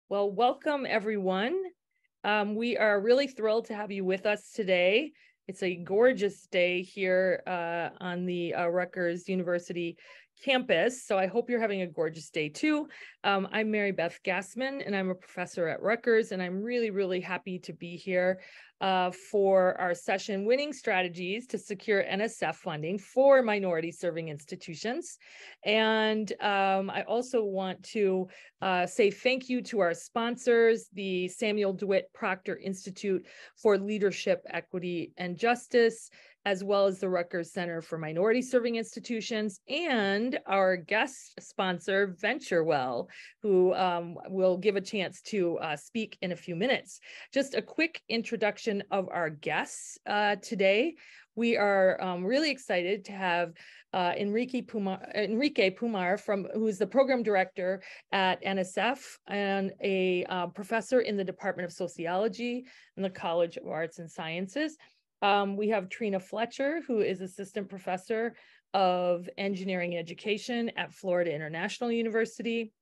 Well, welcome everyone. We are really thrilled to have you with us today. It's a gorgeous day here on the Rutgers University campus, so I hope you're having a gorgeous day too. I'm Mary Beth Gassman, and I'm a professor at Rutgers, and I'm really happy to be here for our session, Winning Strategies to Secure NSF Funding for Minority Serving Institutions. And I also want to say thank you to our sponsors, the Samuel DeWitt Proctor Institute for Leadership, Equity, and Justice, as well as the Rutgers Center for Minority Serving Institutions, and our guest sponsor, VentureWell, who will give a chance to speak in a few minutes. Just a quick introduction of our guests today. We are really excited to have Enrique Pumar, who's the program director at NSF and a professor in the Department of Sociology in the College of Arts and Sciences. We have Trina Fletcher, who is assistant professor of engineering education at Florida International University.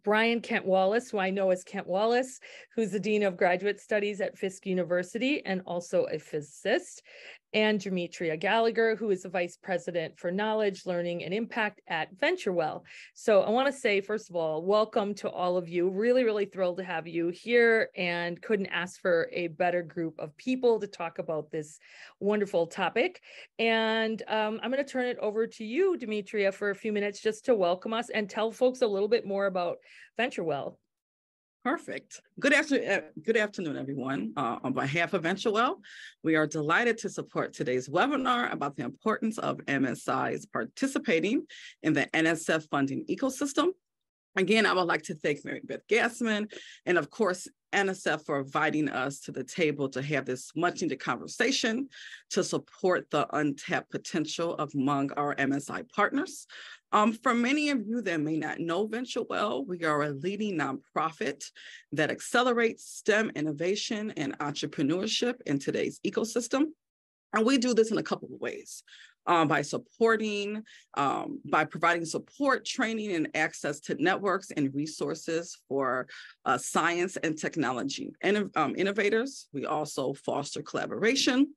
Brian Kent Wallace, who I know as Kent Wallace, who's the Dean of Graduate Studies at Fisk University and also a physicist, and Demetria Gallagher, who is the Vice President for Knowledge, Learning, and Impact at VentureWell. So I want to say, first of all, welcome to all of you. Really thrilled to have you here, and couldn't ask for a better group of people to talk about this wonderful topic. And I'm going to turn it over to you, Demetria, for a few minutes just to welcome us and tell folks a little bit more about VentureWell. Perfect. Good afternoon, everyone. On behalf of VentureWell, we are delighted to support today's webinar about the importance of MSIs participating in the NSF funding ecosystem. Again, I would like to thank Mary Beth Gassman and, of course, NSF for inviting us to the table to have this much needed conversation to support the untapped potential among our MSI partners. For many of you that may not know VentureWell, we are a leading nonprofit that accelerates STEM innovation and entrepreneurship in today's ecosystem. And we do this in a couple of ways. By providing support, training, and access to networks and resources for science and technology innovators. We also foster collaboration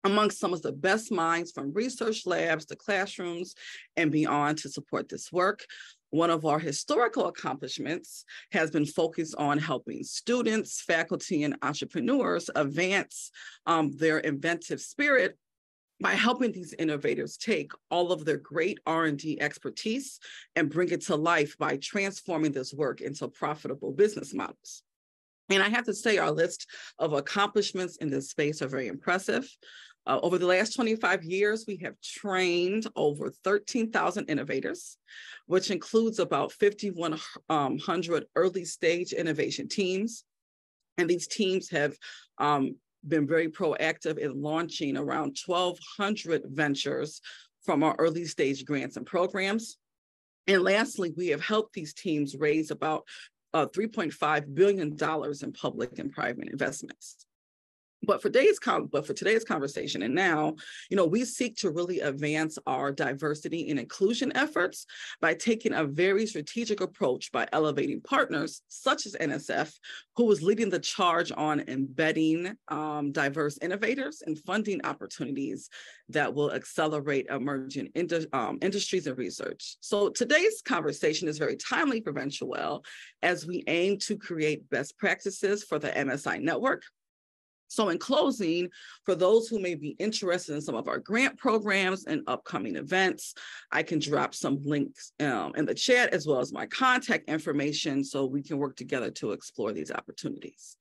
amongst some of the best minds from research labs to classrooms and beyond to support this work. One of our historical accomplishments has been focused on helping students, faculty, and entrepreneurs advance their inventive spirit by helping these innovators take all of their great R&D expertise and bring it to life by transforming this work into profitable business models. And I have to say, our list of accomplishments in this space are very impressive. Over the last 25 years, we have trained over 13,000 innovators, which includes about 5,100 early stage innovation teams. And these teams have been very proactive in launching around 1,200 ventures from our early stage grants and programs. And lastly, we have helped these teams raise about $3.5 billion in public and private investments. But for today's conversation, and now, we seek to really advance our diversity and inclusion efforts by taking a very strategic approach by elevating partners such as NSF, who is leading the charge on embedding diverse innovators and funding opportunities that will accelerate emerging industries and research. So today's conversation is very timely for VentureWell as we aim to create best practices for the MSI network. So in closing, for those who may be interested in some of our grant programs and upcoming events, I can drop some links in the chat as well as my contact information so we can work together to explore these opportunities.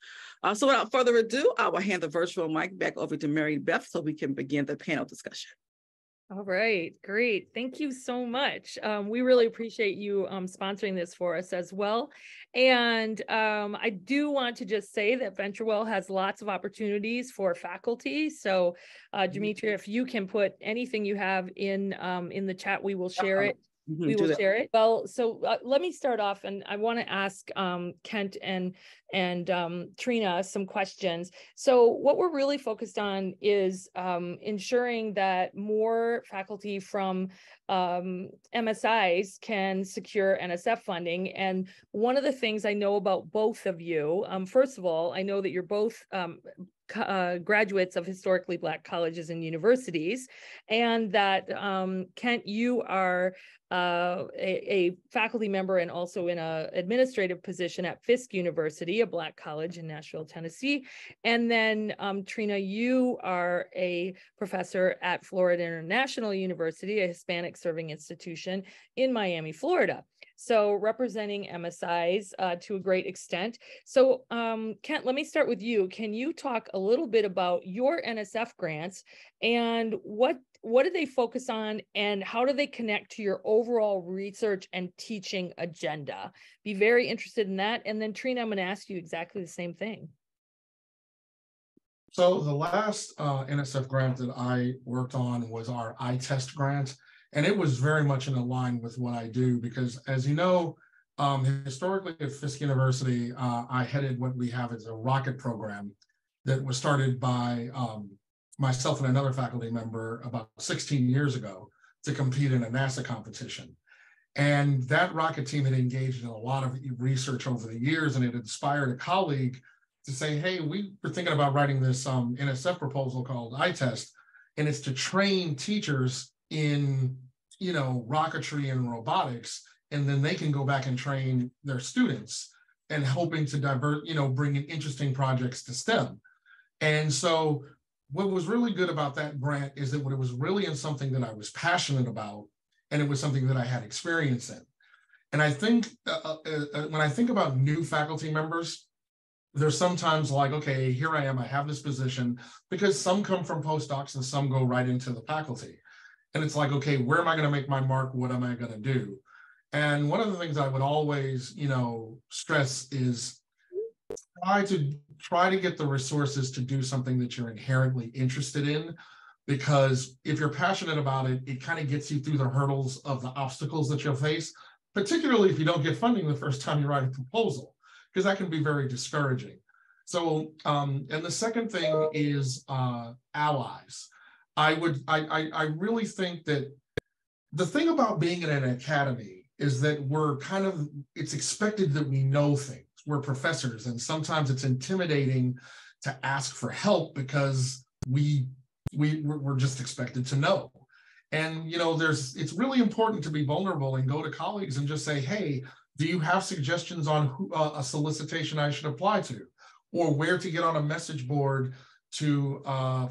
So without further ado, I will hand the virtual mic back over to Mary Beth so we can begin the panel discussion. All right, great. Thank you so much. We really appreciate you sponsoring this for us as well. And I do want to just say that VentureWell has lots of opportunities for faculty. So Demetria, if you can put anything you have in the chat, we will share it We will share it. Well, so let me start off, and I want to ask Kent and Trina some questions. So what we're really focused on is ensuring that more faculty from MSIs can secure NSF funding. And one of the things I know about both of you, first of all, I know that you're both graduates of historically Black colleges and universities, and that Kent, you are a faculty member and also in an administrative position at Fisk University, a Black college in Nashville, Tennessee. And then Trina, you are a professor at Florida International University, a Hispanic serving institution in Miami, Florida. So representing MSIs to a great extent. So Kent, let me start with you. Can you talk a little bit about your NSF grants and what do they focus on and how do they connect to your overall research and teaching agenda? Be very interested in that. And then Trina, I'm going to ask you exactly the same thing. So the last NSF grant that I worked on was our iTest grant. And it was very much in line with what I do because, as you know, historically at Fisk University, I headed what we have as a rocket program that was started by myself and another faculty member about 16 years ago to compete in a NASA competition. And that rocket team had engaged in a lot of research over the years, and it inspired a colleague to say, hey, we were thinking about writing this NSF proposal called iTest, and it's to train teachers in, rocketry and robotics, and then they can go back and train their students and hoping to bring in interesting projects to STEM. And so what was really good about that grant is that it was really in something that I was passionate about, and it was something that I had experience in. And I think when I think about new faculty members, there's sometimes like, okay, here I am, I have this position, because some come from postdocs and some go right into the faculty. And it's like, okay, where am I going to make my mark? What am I going to do? And one of the things I would always, stress is try to get the resources to do something that you're inherently interested in, because if you're passionate about it, it kind of gets you through the hurdles of the obstacles that you'll face, particularly if you don't get funding the first time you write a proposal, because that can be very discouraging. So, and the second thing is allies. I really think that the thing about being in an academy is that it's expected that we know things. We're professors, and sometimes it's intimidating to ask for help because we're just expected to know. And it's really important to be vulnerable and go to colleagues and just say, hey, do you have suggestions on a solicitation I should apply to, or where to get on a message board to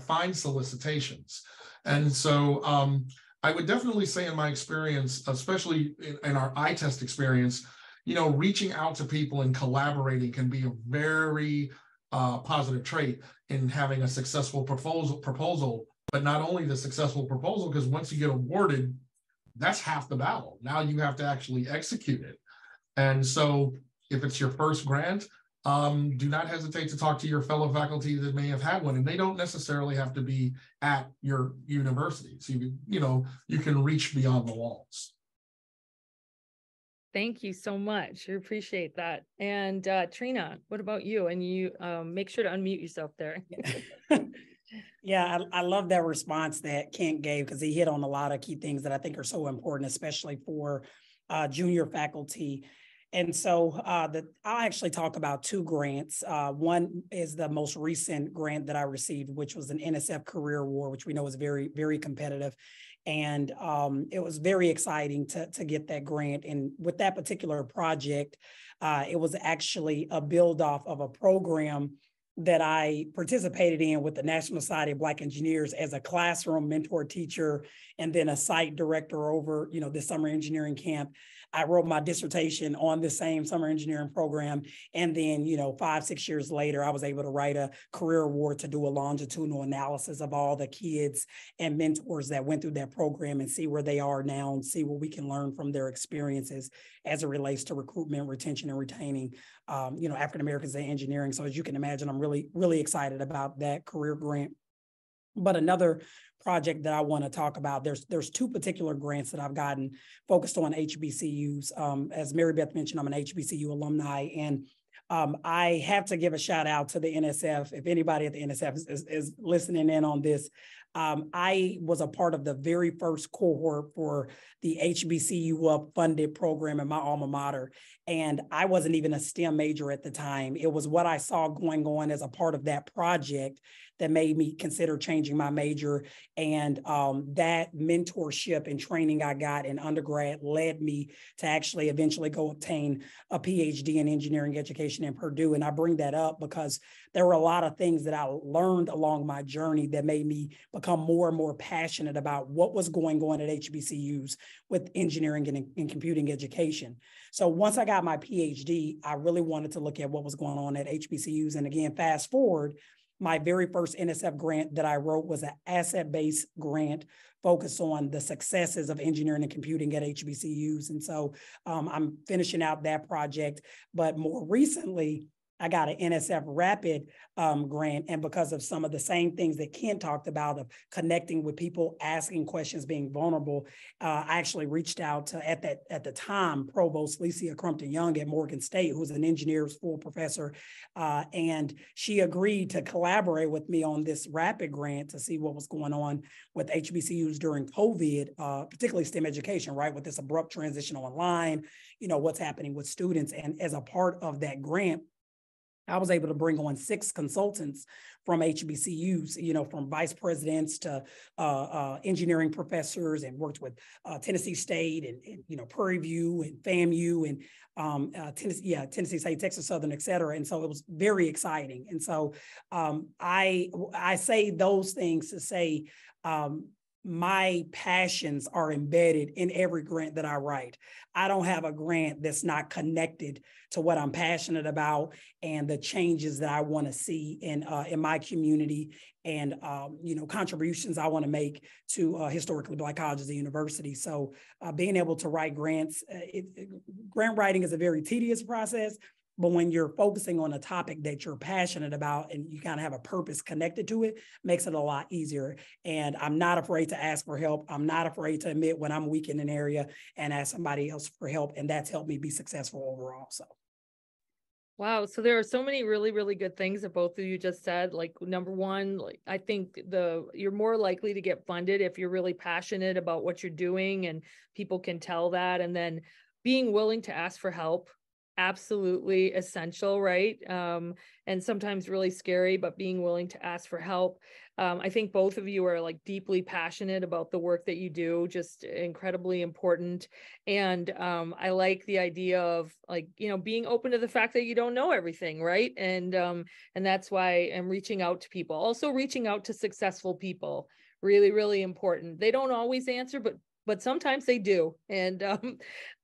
find solicitations? And so I would definitely say in my experience, especially in our iTest experience, reaching out to people and collaborating can be a very positive trait in having a successful proposal, but not only the successful proposal, because once you get awarded, that's half the battle. Now you have to actually execute it. And so if it's your first grant, do not hesitate to talk to your fellow faculty that may have had one, and they don't necessarily have to be at your university. So you can reach beyond the walls. Thank you so much. I appreciate that. And Trina, what about you? And you make sure to unmute yourself there. Yeah, I love that response that Kent gave, because he hit on a lot of key things that I think are so important, especially for junior faculty. And so I'll actually talk about two grants. One is the most recent grant that I received, which was an NSF Career Award, which we know is very, very competitive. And it was very exciting to get that grant. And with that particular project, it was actually a build off of a program that I participated in with the National Society of Black Engineers as a classroom mentor teacher, and then a site director over, the summer engineering camp. I wrote my dissertation on the same summer engineering program. And then, 5-6 years later, I was able to write a career award to do a longitudinal analysis of all the kids and mentors that went through that program and see where they are now and see what we can learn from their experiences as it relates to recruitment, retention, and retaining, African Americans in engineering. So as you can imagine, I'm really, really excited about that career grant. But another project that I want to talk about, there's two particular grants that I've gotten focused on HBCUs. As Mary Beth mentioned, I'm an HBCU alumni, and I have to give a shout out to the NSF. If anybody at the NSF is listening in on this, I was a part of the very first cohort for the HBCU Up funded program in my alma mater. And I wasn't even a STEM major at the time. It was what I saw going on as a part of that project that made me consider changing my major. And that mentorship and training I got in undergrad led me to actually eventually go obtain a PhD in engineering education in Purdue. And I bring that up because there were a lot of things that I learned along my journey that made me become more and more passionate about what was going on at HBCUs with engineering and computing education. So once I got my PhD, I really wanted to look at what was going on at HBCUs. And again, fast forward, my very first NSF grant that I wrote was an asset-based grant focused on the successes of engineering and computing at HBCUs. And so I'm finishing out that project. But more recently, I got an NSF Rapid grant. And because of some of the same things that Ken talked about of connecting with people, asking questions, being vulnerable, I actually reached out to, at the time, Provost Licia Crumpton Young at Morgan State, who's an engineer's full professor. And she agreed to collaborate with me on this Rapid grant to see what was going on with HBCUs during COVID, particularly STEM education, right? With this abrupt transition online, what's happening with students. And as a part of that grant, I was able to bring on 6 consultants from HBCUs, from vice presidents to engineering professors, and worked with Tennessee State and Prairie View and FAMU and Tennessee State, Texas Southern, et cetera. And so it was very exciting. And so I say those things to say, my passions are embedded in every grant that I write. I don't have a grant that's not connected to what I'm passionate about and the changes that I want to see in my community and contributions I want to make to historically Black colleges and universities. So being able to write grants, grant writing is a very tedious process. But when you're focusing on a topic that you're passionate about and you kind of have a purpose connected to it, makes it a lot easier. And I'm not afraid to ask for help. I'm not afraid to admit when I'm weak in an area and ask somebody else for help. And that's helped me be successful overall. So. Wow. So there are so many really, really good things that both of you just said. Like, number one, I think you're more likely to get funded if you're really passionate about what you're doing and people can tell that. And then being willing to ask for help. Absolutely essential, right? And sometimes really scary, but being willing to ask for help. I think both of you are deeply passionate about the work that you do, just incredibly important. And I like the idea of being open to the fact that you don't know everything, right? And that's why I'm reaching out to people. Also reaching out to successful people, really, really important. They don't always answer, but sometimes they do. And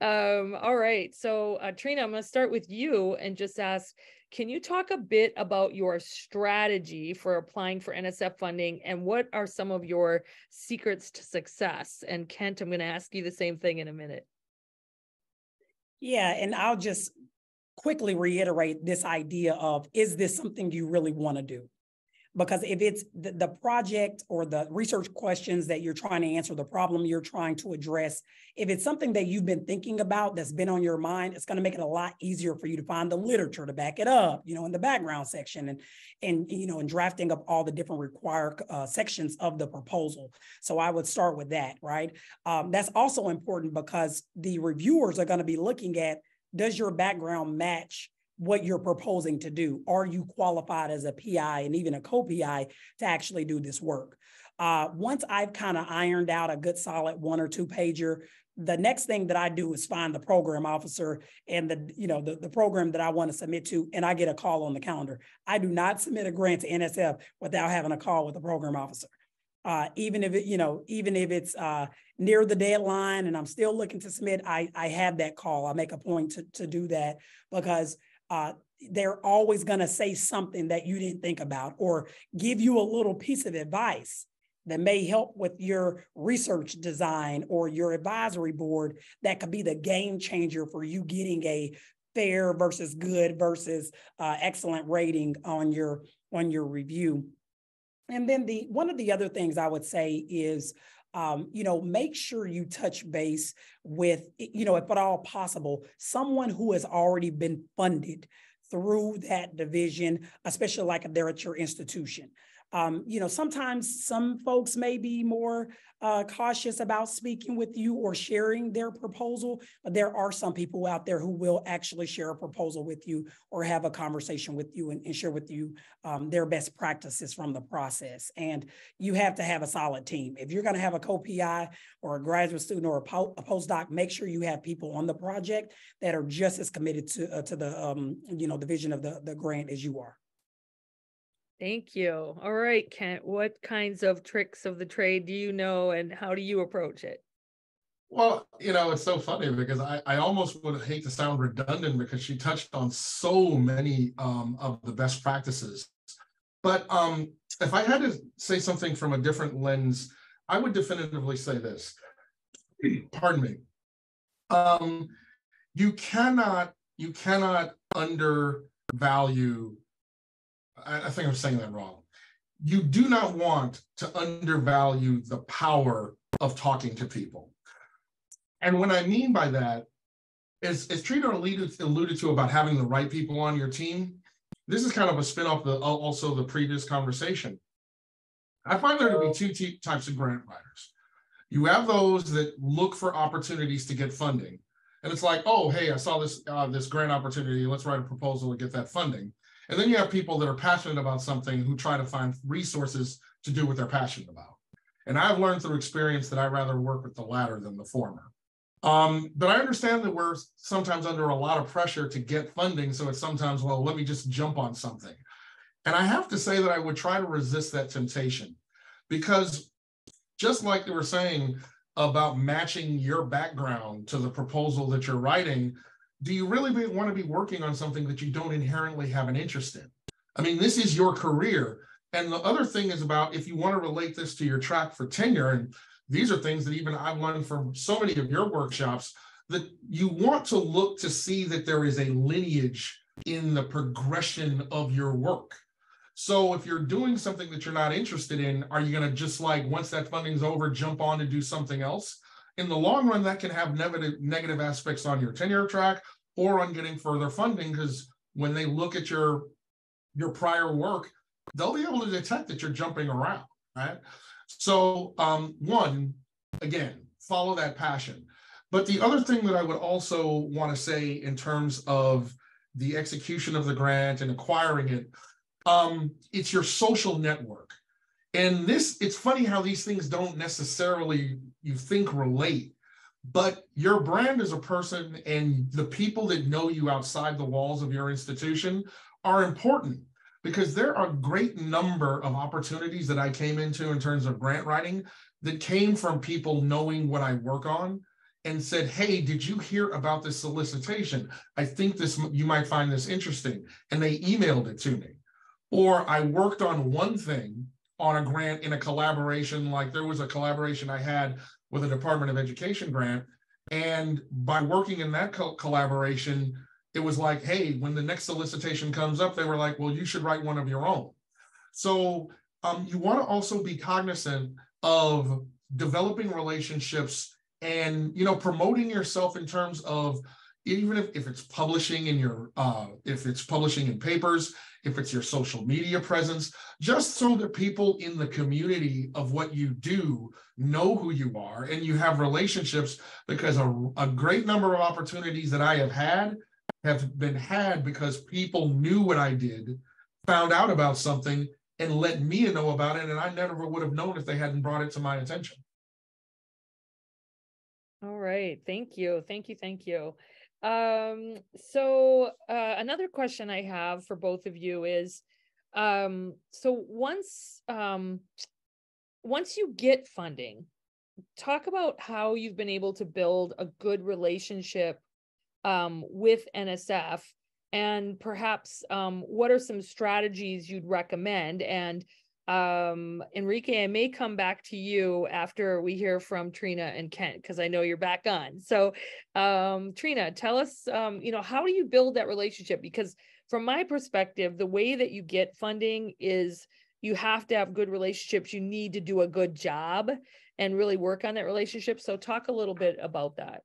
all right. So Trina, I'm going to start with you and just ask, can you talk a bit about your strategy for applying for NSF funding and what are some of your secrets to success? And Kent, I'm going to ask you the same thing in a minute. Yeah, and I'll just quickly reiterate this idea of, is this something you really want to do? Because if it's the project or the research questions that you're trying to answer, the problem you're trying to address, if it's something that you've been thinking about that's been on your mind, it's going to make it a lot easier for you to find the literature to back it up, in the background section and drafting up all the different required sections of the proposal. So I would start with that, right? That's also important because the reviewers are going to be looking at, does your background match what you're proposing to do? Are you qualified as a PI and even a co-PI to actually do this work? Once I've kind of ironed out a good solid 1 or 2 pager, the next thing that I do is find the program officer and the program that I want to submit to, and I get a call on the calendar. I do not submit a grant to NSF without having a call with the program officer. Even if it's near the deadline and I'm still looking to submit, I have that call. I make a point to do that because they're always going to say something that you didn't think about or give you a little piece of advice that may help with your research design or your advisory board that could be the game changer for you getting a fair versus good versus excellent rating on your review. And then one of the other things I would say is, make sure you touch base with, if at all possible, someone who has already been funded through that division, especially like if they're at your institution. Sometimes some folks may be more cautious about speaking with you or sharing their proposal, but there are some people out there who will actually share a proposal with you or have a conversation with you and share with you their best practices from the process. And you have to have a solid team. If you're going to have a co-PI or a graduate student or a postdoc, make sure you have people on the project that are just as committed to the vision of the grant as you are. Thank you. All right, Kent, what kinds of tricks of the trade do you know and how do you approach it? Well, it's so funny because I almost would hate to sound redundant because she touched on so many of the best practices. But if I had to say something from a different lens, I would definitively say this. Pardon me. You cannot undervalue. I think I'm saying that wrong. You do not want to undervalue the power of talking to people. And what I mean by that is, as Trina alluded to about having the right people on your team, this is kind of a spin-off also the previous conversation. I find there to be two types of grant writers. You have those that look for opportunities to get funding. And it's like, oh, hey, I saw this grant opportunity. Let's write a proposal to get that funding. And then you have people that are passionate about something who try to find resources to do what they're passionate about. And I've learned through experience that I rather work with the latter than the former. But I understand that we're sometimes under a lot of pressure to get funding. So it's sometimes, well, let me just jump on something. And I have to say that I would try to resist that temptation, because just like they were saying about matching your background to the proposal that you're writing, do you really want to be working on something that you don't inherently have an interest in? I mean, this is your career. And the other thing is about, if you want to relate this to your track for tenure, and these are things that even I've learned from so many of your workshops, that you want to look to see that there is a lineage in the progression of your work. So if you're doing something that you're not interested in, are you going to just like, once that funding's over, jump on to do something else? In the long run, that can have negative aspects on your tenure track or on getting further funding, because when they look at your prior work, they'll be able to detect that you're jumping around, right? So one, again, follow that passion. But the other thing that I would also want to say in terms of the execution of the grant and acquiring it, it's your social network. And it's funny how these things don't necessarily, you think, relate, but your brand as a person and the people that know you outside the walls of your institution are important, because there are a great number of opportunities that I came into in terms of grant writing that came from people knowing what I work on and said, hey, did you hear about this solicitation? I think you might find this interesting. And they emailed it to me. Or I worked on one thing on a grant in a collaboration, like there was a collaboration I had with a Department of Education grant. And by working in that collaboration, it was like, hey, when the next solicitation comes up, they were like, well, you should write one of your own. So you want to also be cognizant of developing relationships and, promoting yourself in terms of, even if it's publishing in if it's publishing in papers, if it's your social media presence, just so that people in the community of what you do know who you are and you have relationships, because a great number of opportunities that I have been had because people knew what I did, found out about something, and let me know about it, and I never would have known if they hadn't brought it to my attention. All right, thank you. So another question I have for both of you is, so once you get funding, talk about how you've been able to build a good relationship with NSF, and perhaps what are some strategies you'd recommend? And Enrique, I may come back to you after we hear from Trina and Kent, because I know you're back on. So Trina, tell us, how do you build that relationship? Because from my perspective, the way that you get funding is, you have to have good relationships. You need to do a good job and really work on that relationship. So talk a little bit about that.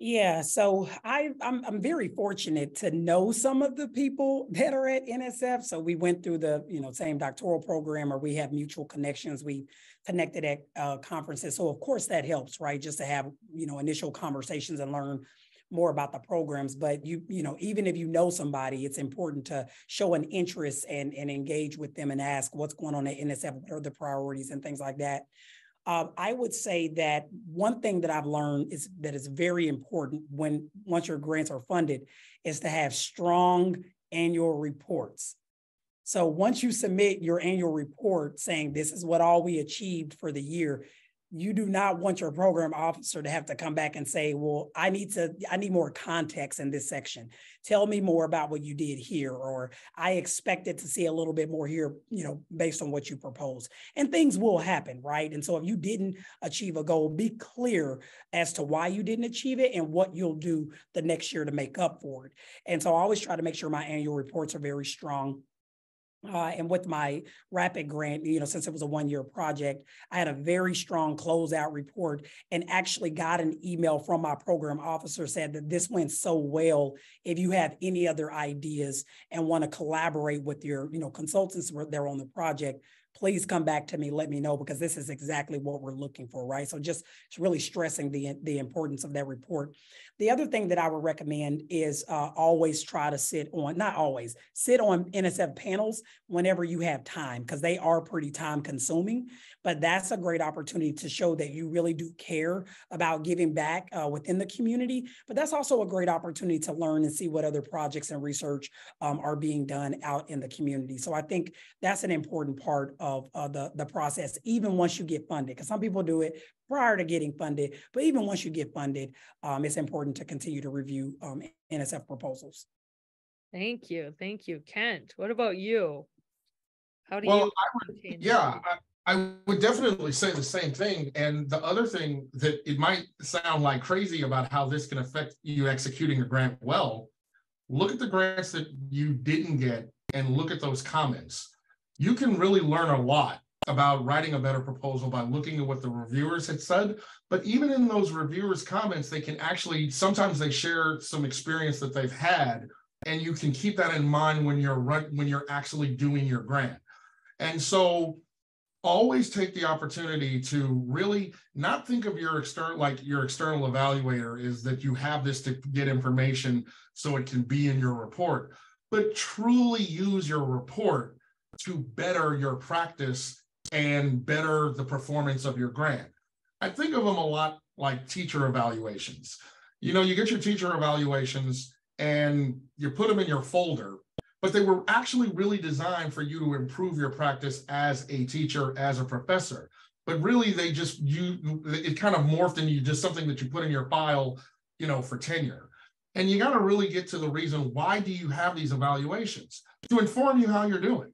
Yeah, so I'm very fortunate to know some of the people that are at NSF. So we went through the same doctoral program, or we have mutual connections. We connected at conferences. So of course that helps, right? Just to have initial conversations and learn more about the programs. But even if you know somebody, it's important to show an interest and engage with them and ask what's going on at NSF, what are the priorities and things like that. I would say that one thing that I've learned is that it's very important once your grants are funded is to have strong annual reports. So once you submit your annual report saying this is what all we achieved for the year, you do not want your program officer to have to come back and say, well, I need more context in this section. Tell me more about what you did here, or I expected to see a little bit more here, based on what you propose. And things will happen, right? And so if you didn't achieve a goal, be clear as to why you didn't achieve it and what you'll do the next year to make up for it. And so I always try to make sure my annual reports are very strong. And with my RAPID grant, since it was a one-year project, I had a very strong closeout report and actually got an email from my program officer said that this went so well. If you have any other ideas and want to collaborate with your, consultants that are on the project, please come back to me, let me know, because this is exactly what we're looking for, right? So just really stressing the importance of that report. The other thing that I would recommend is always try to sit on NSF panels whenever you have time, because they are pretty time consuming, but that's a great opportunity to show that you really do care about giving back within the community. But that's also a great opportunity to learn and see what other projects and research are being done out in the community. So I think that's an important part of the process, even once you get funded, because some people do it prior to getting funded, but even once you get funded, it's important to continue to review NSF proposals. Thank you. Kent, what about you? How do Well, you I would definitely say the same thing. And the other thing that it might sound like crazy about how this can affect you executing a grant well, look at the grants that you didn't get and look at those comments. You can really learn a lot about writing a better proposal by looking at what the reviewers had said. But even in those reviewers' comments, they can sometimes they share some experience that they've had, and you can keep that in mind when you're actually doing your grant. And so always take the opportunity to really not think of your external evaluator is that you have this to get information so it can be in your report, but truly use your report to better your practice and better the performance of your grant. I think of them a lot like teacher evaluations. You get your teacher evaluations and you put them in your folder, but they were actually really designed for you to improve your practice as a teacher, as a professor. But really it kind of morphed into just something that you put in your file, for tenure. And you got to really get to the reason, why do you have these evaluations? To inform you how you're doing.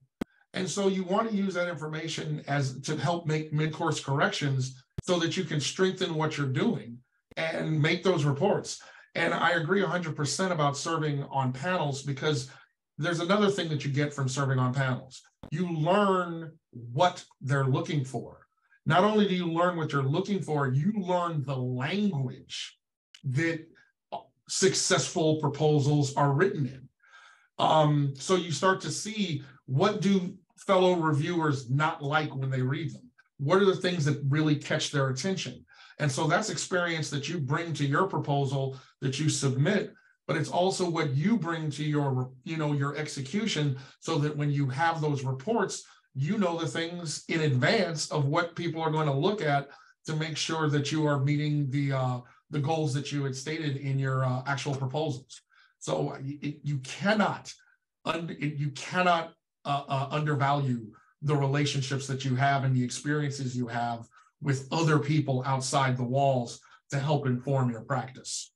And so you want to use that information to help make mid-course corrections so that you can strengthen what you're doing and make those reports. And I agree 100% about serving on panels, because there's another thing that you get from serving on panels. You learn what they're looking for. Not only do you learn what you're looking for, you learn the language that successful proposals are written in. So you start to see, what do fellow reviewers not like when they read them? What are the things that really catch their attention? And so that's experience that you bring to your proposal that you submit, but it's also what you bring to your execution, so that when you have those reports, the things in advance of what people are going to look at to make sure that you are meeting the goals that you had stated in your actual proposals. So you cannot undervalue the relationships that you have and the experiences you have with other people outside the walls to help inform your practice.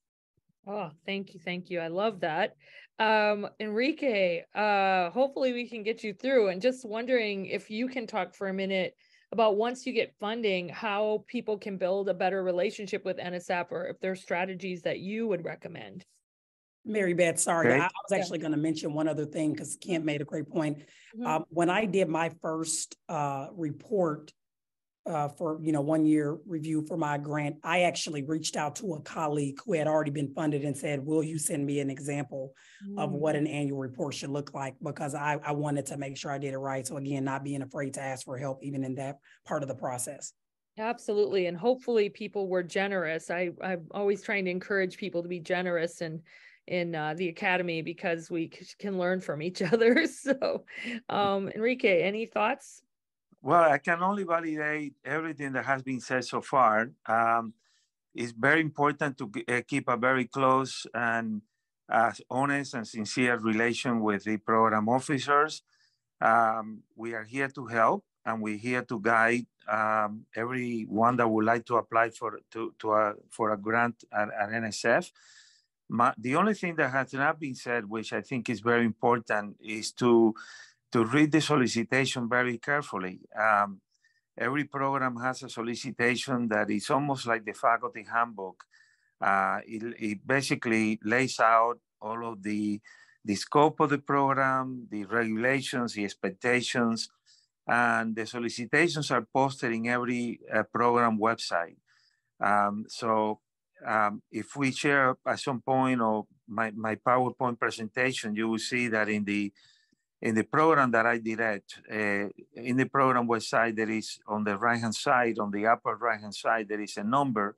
Oh, thank you. I love that. Enrique, hopefully we can get you through, and just wondering if you can talk for a minute about, once you get funding, how people can build a better relationship with NSF, or if there are strategies that you would recommend. Mary Beth, sorry, Okay. I was actually going to mention one other thing because Kent made a great point. Mhm. When I did my first report for 1 year review for my grant, I actually reached out to a colleague who had already been funded and said, will you send me an example of what an annual report should look like? Because I wanted to make sure I did it right. So again, not being afraid to ask for help, even in that part of the process. Absolutely. And hopefully people were generous. I'm always trying to encourage people to be generous in the academy because we can learn from each other. So, Enrique, any thoughts? Well, I can only validate everything that has been said so far. It's very important to keep a very close and honest and sincere relation with the program officers. We are here to help, and we're here to guide everyone that would like to apply for a grant at NSF. The only thing that has not been said, which I think is very important, is to read the solicitation very carefully. Every program has a solicitation that is almost like the faculty handbook. It basically lays out all of the scope of the program, the regulations, the expectations, and the solicitations are posted in every program website. If we share at some point or my PowerPoint presentation, you will see that in the program that I direct, in the program website, there is on the right-hand side, on the upper right-hand side, there is a number,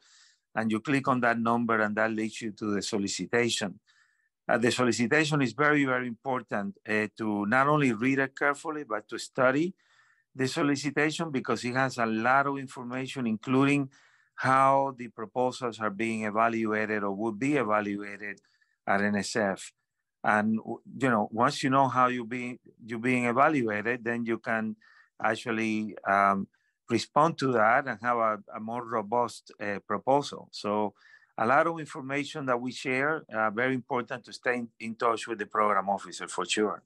and you click on that number and that leads you to the solicitation. The solicitation is very, very important to not only read it carefully, but to study the solicitation because it has a lot of information, including how the proposals are being evaluated or would be evaluated at NSF. And once you know how you're being evaluated, then you can actually respond to that and have a more robust proposal. So a lot of information that we share, very important to stay in touch with the program officer for sure.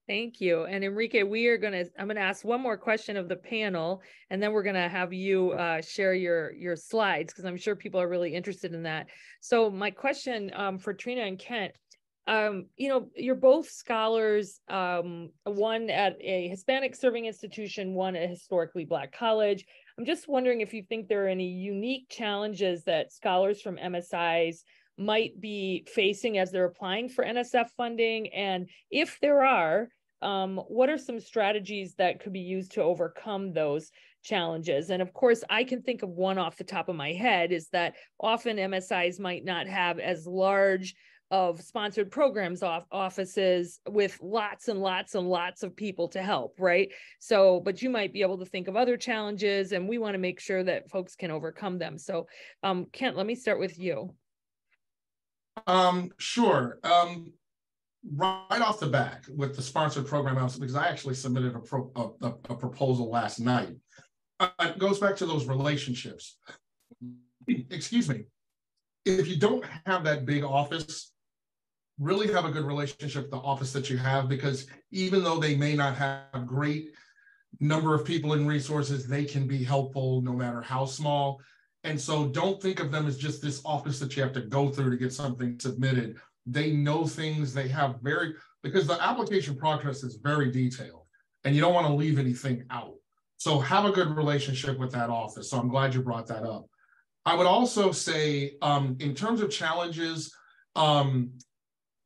Thank you. And Enrique, I'm gonna ask one more question of the panel, and then we're gonna have you share your slides because I'm sure people are really interested in that. So my question for Trina and Kent, you're both scholars, one at a Hispanic serving institution, one at a historically Black college. I'm just wondering if you think there are any unique challenges that scholars from MSIs might be facing as they're applying for NSF funding. And if there are, what are some strategies that could be used to overcome those challenges? And of course, I can think of one off the top of my head is that often MSIs might not have as large of sponsored programs offices with lots and lots and lots of people to help, right? So, but you might be able to think of other challenges, and we want to make sure that folks can overcome them. So, Kent, let me start with you. Sure. Right off the bat with the sponsored program, because I actually submitted a proposal last night. It goes back to those relationships. Excuse me. If you don't have that big office, really have a good relationship with the office that you have, because even though they may not have a great number of people and resources, they can be helpful no matter how small. And so don't think of them as just this office that you have to go through to get something submitted. They know things, because the application process is very detailed and you don't want to leave anything out. So have a good relationship with that office. So I'm glad you brought that up. I would also say in terms of challenges,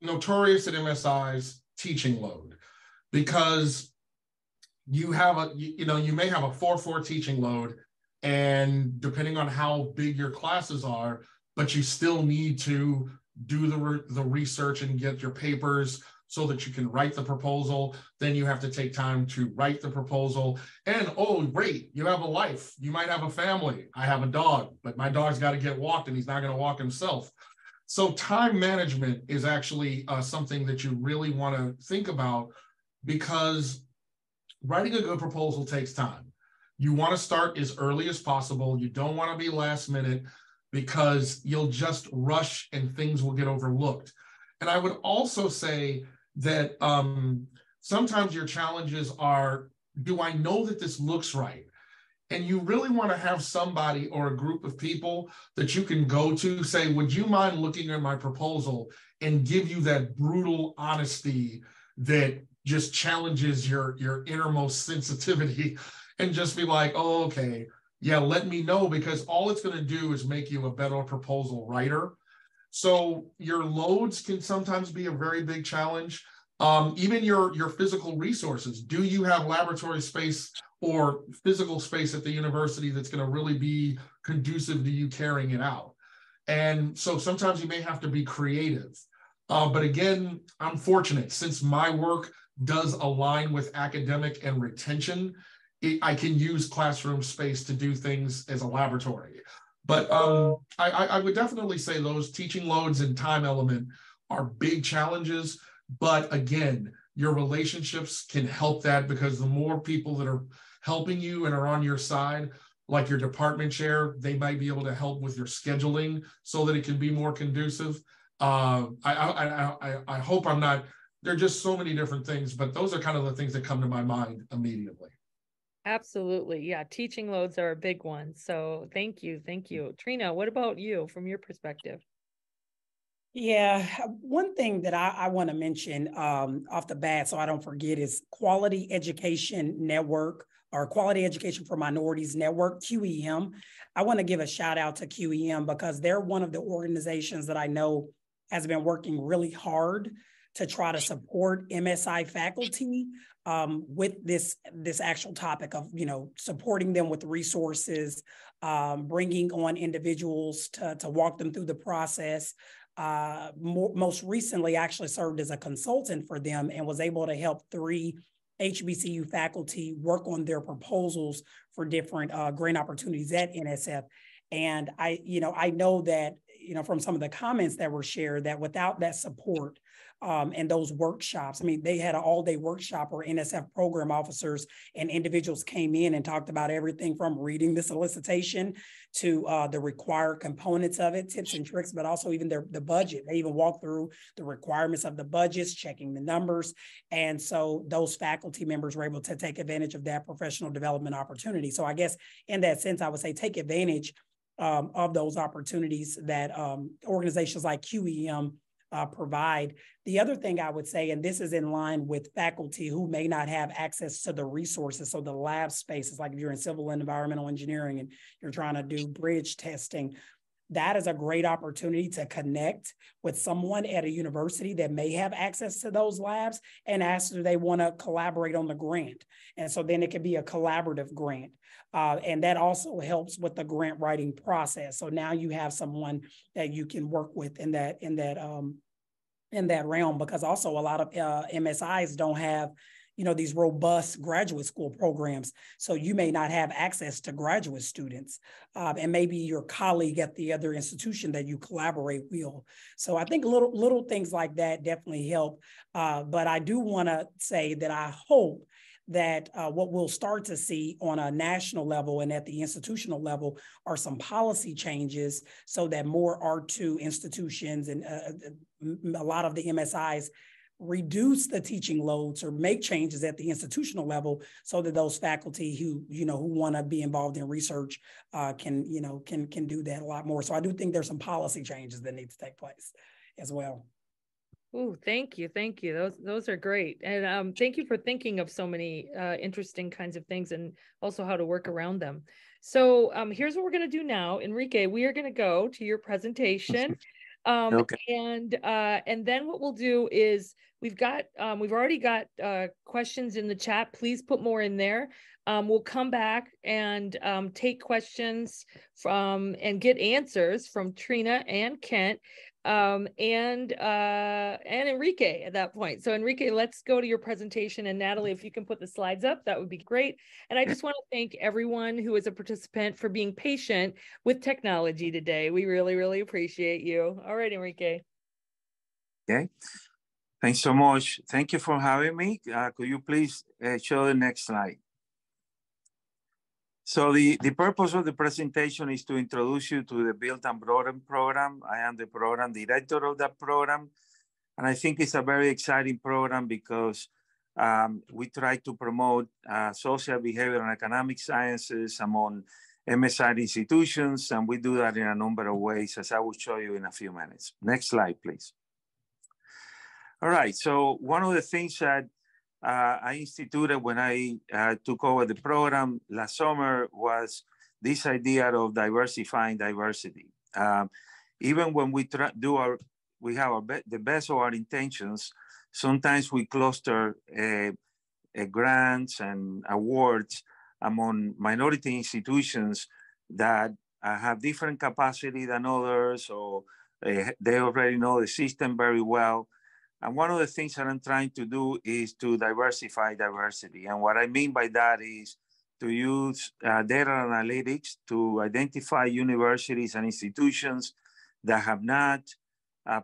notorious at MSIs, teaching load, because you have you may have a 4-4 teaching load, and depending on how big your classes are, but you still need to do the research and get your papers so that you can write the proposal. Then you have to take time to write the proposal. And oh, great, you have a life. You might have a family. I have a dog, but my dog's got to get walked and he's not going to walk himself. So time management is actually something that you really want to think about, because writing a good proposal takes time. You want to start as early as possible. You don't want to be last minute, because you'll just rush and things will get overlooked. And I would also say that sometimes your challenges are, do I know that this looks right? And you really want to have somebody or a group of people that you can go to, say, would you mind looking at my proposal, and give you that brutal honesty that just challenges your innermost sensitivity, and just be like, oh, okay, yeah, let me know, because all it's going to do is make you a better proposal writer. So your loads can sometimes be a very big challenge. Even your physical resources. Do you have laboratory space or physical space at the university that's going to really be conducive to you carrying it out? And so sometimes you may have to be creative. But again, I'm fortunate, since my work does align with academic and retention, I can use classroom space to do things as a laboratory. But I would definitely say those teaching loads and time element are big challenges. But again, your relationships can help that, because the more people that are helping you and are on your side, like your department chair, they might be able to help with your scheduling so that it can be more conducive. I hope I'm not, there are just so many different things, but those are kind of the things that come to my mind immediately. Absolutely. Yeah. Teaching loads are a big one. So thank you. Thank you. Trina, what about you from your perspective? Yeah, one thing that I want to mention off the bat, so I don't forget, is Quality Education Network, or Quality Education for Minorities Network, QEM. I want to give a shout out to QEM, because they're one of the organizations that I know has been working really hard to try to support MSI faculty with this actual topic of, supporting them with resources, bringing on individuals to walk them through the process. Most recently, I actually served as a consultant for them and was able to help 3 HBCU faculty work on their proposals for different grant opportunities at NSF. And I know that, from some of the comments that were shared, that without that support and those workshops, I mean, they had an all-day workshop where NSF program officers and individuals came in and talked about everything from reading the solicitation to the required components of it, tips and tricks, but also even the budget. They even walked through the requirements of the budgets, checking the numbers. And so those faculty members were able to take advantage of that professional development opportunity. So I guess in that sense, I would say take advantage of those opportunities that organizations like QEM provide. The other thing I would say, and this is in line with faculty who may not have access to the resources, so the lab spaces, like if you're in civil and environmental engineering and you're trying to do bridge testing, that is a great opportunity to connect with someone at a university that may have access to those labs and ask if they want to collaborate on the grant. And so then it can be a collaborative grant. And that also helps with the grant writing process. So now you have someone that you can work with in that realm, because also a lot of MSIs don't have these robust graduate school programs. So you may not have access to graduate students, and maybe your colleague at the other institution that you collaborate will. So I think little things like that definitely help. But I do want to say that I hope that what we'll start to see on a national level and at the institutional level are some policy changes, so that more R2 institutions and a lot of the MSIs reduce the teaching loads or make changes at the institutional level, so that those faculty who want to be involved in research can do that a lot more. So I do think there's some policy changes that need to take place as well. Oh, thank you. Thank you. Those are great. And thank you for thinking of so many interesting kinds of things, and also how to work around them. So here's what we're going to do now. Enrique, we are going to go to your presentation. Okay. And then what we'll do is we've already got questions in the chat. Please put more in there. We'll come back and take questions from and get answers from Trina and Kent and Enrique at that point. So Enrique, let's go to your presentation, and Natalie, if you can put the slides up, that would be great. And I just want to thank everyone who is a participant for being patient with technology today. We really, really appreciate you. All right, Enrique. Okay. Thanks so much. Thank you for having me. Could you please show the next slide? So the purpose of the presentation is to introduce you to the Build and Broaden program. I am the program director of that program. And I think it's a very exciting program because We try to promote social, behavioral, and economic sciences among MSI institutions, and we do that in a number of ways, as I will show you in a few minutes. Next slide, please. All right, so one of the things that I instituted when I took over the program last summer was this idea of diversifying diversity. Even when we have the best of our intentions, sometimes we cluster grants and awards among minority institutions that have different capacity than others, or they already know the system very well. And one of the things that I'm trying to do is to diversify diversity. And what I mean by that is to use data analytics to identify universities and institutions that have not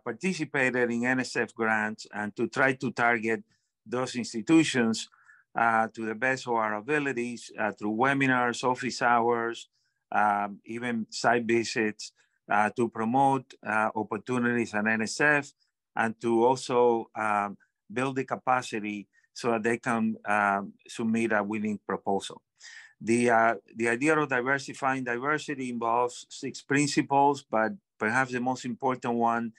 participated in NSF grants, and to try to target those institutions to the best of our abilities through webinars, office hours, even site visits to promote opportunities at NSF, and to also build the capacity so that they can submit a winning proposal. The idea of diversifying diversity involves 6 principles, but perhaps the most important one,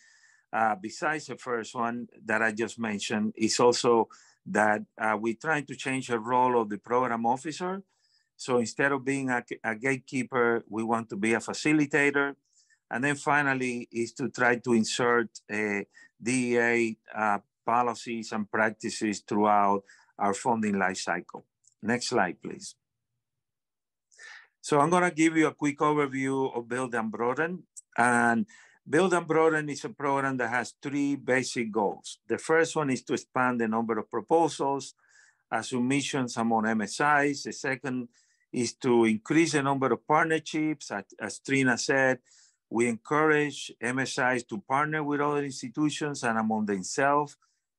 besides the first one that I just mentioned, is also that we're trying to change the role of the program officer. So instead of being a gatekeeper, we want to be a facilitator. And then finally is to try to insert DEA policies and practices throughout our funding life cycle. Next slide, please. So I'm gonna give you a quick overview of Build and Broaden. And Build and Broaden is a program that has 3 basic goals. The first one is to expand the number of proposals, submissions among MSIs. The second is to increase the number of partnerships. As Trina said, we encourage MSIs to partner with other institutions and among themselves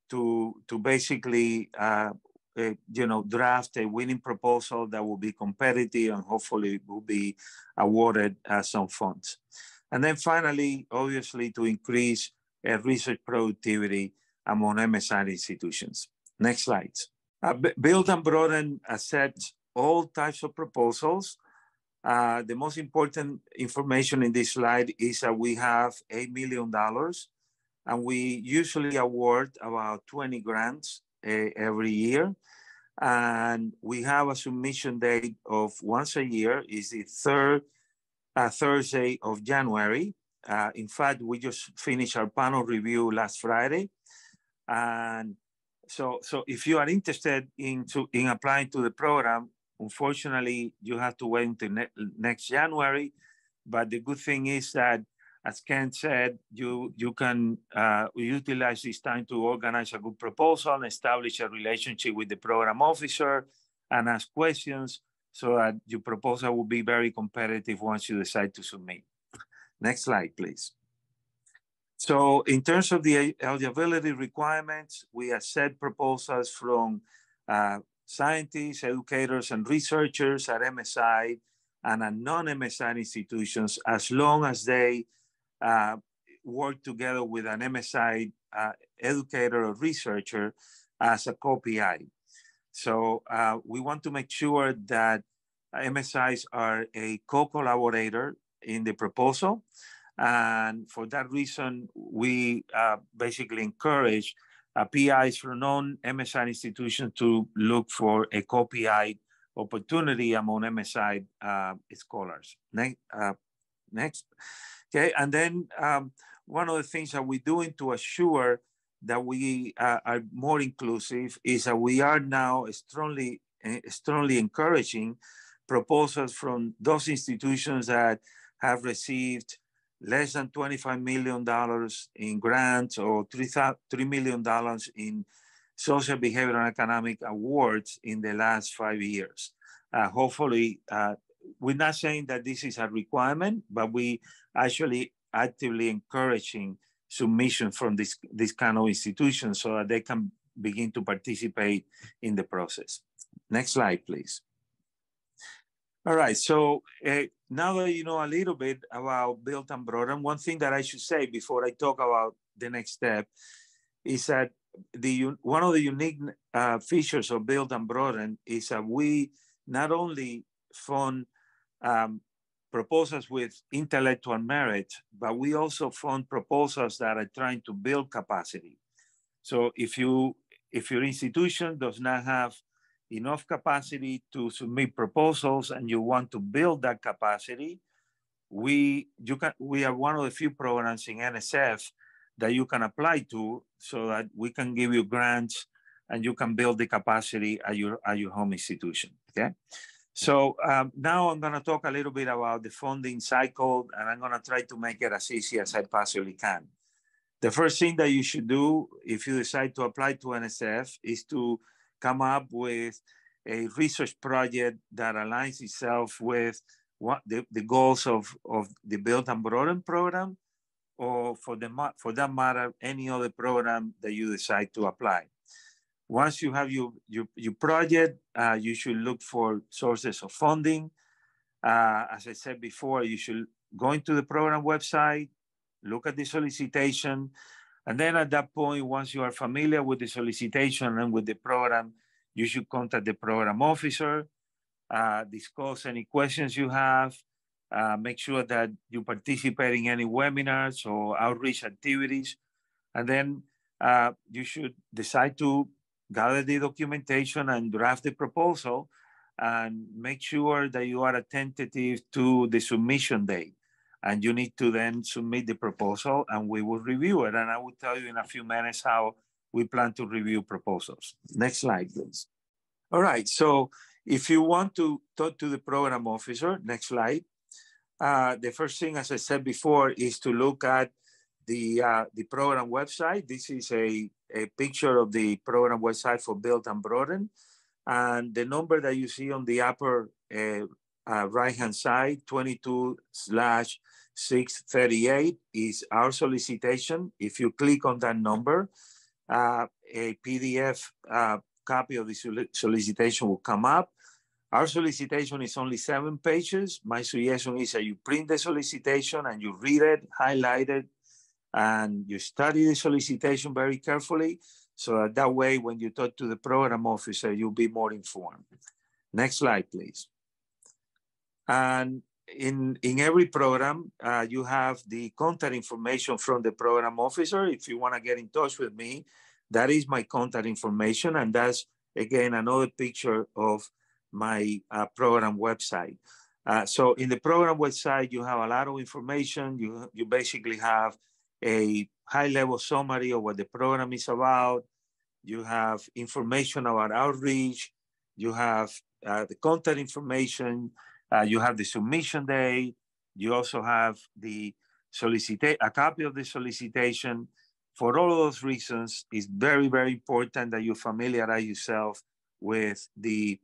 to basically draft a winning proposal that will be competitive and hopefully will be awarded some funds. And then finally, obviously, to increase research productivity among MSI institutions. Next slide. Build and Broaden accepts all types of proposals. The most important information in this slide is that we have $8 million, and we usually award about 20 grants every year. And we have a submission date of once a year, is the third Thursday of January. In fact, we just finished our panel review last Friday. And so if you are interested in applying to the program, unfortunately, you have to wait until next January. But the good thing is that, as Ken said, you can utilize this time to organize a good proposal and establish a relationship with the program officer and ask questions so that your proposal will be very competitive once you decide to submit. Next slide, please. So in terms of the eligibility requirements, we accept proposals from scientists, educators, and researchers at MSI and at non-MSI institutions, as long as they work together with an MSI educator or researcher as a co-PI. So we want to make sure that MSIs are a co-collaborator in the proposal. And for that reason, we basically encourage PIs from non-MSI institutions to look for a co-PI opportunity among MSI scholars. Next. Okay, and then one of the things that we're doing to assure that we are more inclusive is that we are now strongly encouraging proposals from those institutions that have received less than $25 million in grants or $3 million in social, behavioral, and economic awards in the last 5 years. Hopefully, we're not saying that this is a requirement, but we actually actively encouraging submission from this kind of institutions so that they can begin to participate in the process. Next slide, please. All right, so now that you know a little bit about Build and Broaden, one thing that I should say before I talk about the next step is that one of the unique features of Build and Broaden is that we not only fund proposals with intellectual merit, but we also fund proposals that are trying to build capacity. So if your institution does not have enough capacity to submit proposals and you want to build that capacity, we are one of the few programs in NSF that you can apply to so that we can give you grants and you can build the capacity at your home institution, okay? So now I'm gonna talk a little bit about the funding cycle, and I'm gonna try to make it as easy as I possibly can. The first thing that you should do if you decide to apply to NSF is to come up with a research project that aligns itself with what the goals of the Build and Broaden program, or for that matter, any other program that you decide to apply. Once you have your project, you should look for sources of funding. As I said before, you should go into the program website, look at the solicitation, and then at that point, once you are familiar with the solicitation and with the program, you should contact the program officer, discuss any questions you have, make sure that you participate in any webinars or outreach activities, and then you should decide to gather the documentation and draft the proposal, and make sure that you are attentive to the submission date. And you need to then submit the proposal and we will review it. And I will tell you in a few minutes how we plan to review proposals. Next slide, please. All right, so if you want to talk to the program officer, next slide. The first thing, as I said before, is to look at the program website. This is a picture of the program website for Build and Broaden. And the number that you see on the upper right-hand side, 22/638, is our solicitation. If you click on that number, a PDF copy of the solicitation will come up. Our solicitation is only 7 pages. My suggestion is that you print the solicitation and you read it, highlight it, and you study the solicitation very carefully, so that way when you talk to the program officer, you'll be more informed. Next slide, please. And in every program, you have the contact information from the program officer. If you want to get in touch with me, that is my contact information, and that's, again, another picture of my program website. So in the program website, you have a lot of information. You basically have a high-level summary of what the program is about. You have information about outreach. You have the contact information. You have the submission date. You also have a copy of the solicitation. For all of those reasons, it's very, very important that you familiarize yourself with the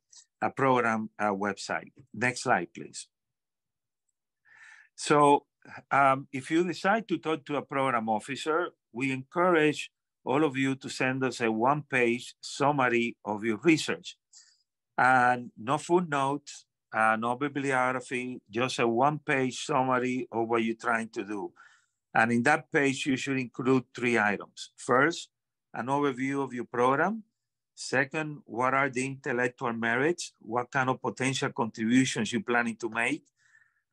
program website. Next slide, please. So if you decide to talk to a program officer, we encourage all of you to send us a one-page summary of your research. And no footnotes, no bibliography, just a one-page summary of what you're trying to do. And in that page, you should include 3 items. First, an overview of your program. Second, what are the intellectual merits? What kind of potential contributions you're planning to make?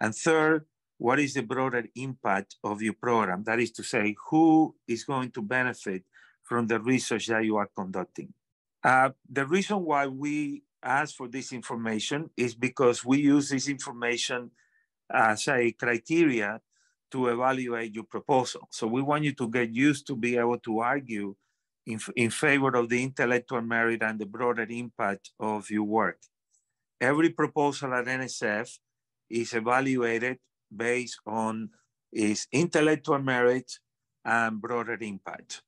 And third, what is the broader impact of your program? That is to say, who is going to benefit from the research that you are conducting? The reason why we ask for this information is because we use this information as a criteria to evaluate your proposal. So we want you to get used to be able to argue in favor of the intellectual merit and the broader impact of your work. Every proposal at NSF is evaluated based on its intellectual merit and broader impact.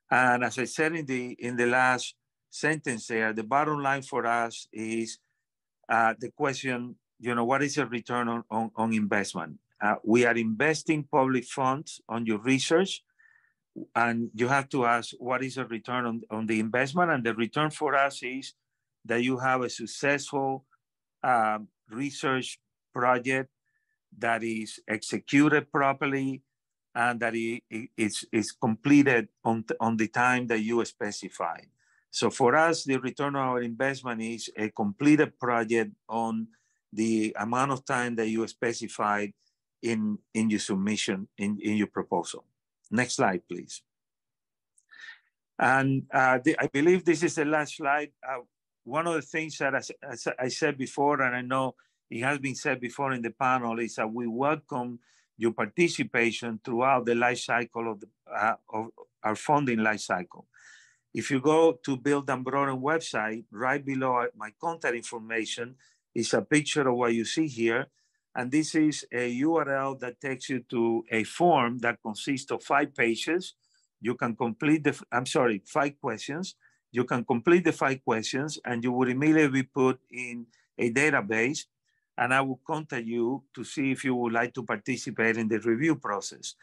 And as I said in the last sentence there, the bottom line for us is the question, what is the return on investment? We are investing public funds on your research, and you have to ask what is the return on the investment. And the return for us is that you have a successful research project that is executed properly, and that it's completed on the time that you specify. So for us, the return on our investment is a completed project on the amount of time that you specified in your submission, in your proposal. Next slide, please. And I believe this is the last slide. One of the things that as I said before, and I know it has been said before in the panel, is that we welcome your participation throughout the life cycle of our funding life cycle. If you go to Build and Broaden website, right below my contact information is a picture of what you see here. And this is a URL that takes you to a form that consists of 5 pages. You can complete 5 questions. You can complete the 5 questions and you will immediately be put in a database, and I will contact you to see if you would like to participate in the review process.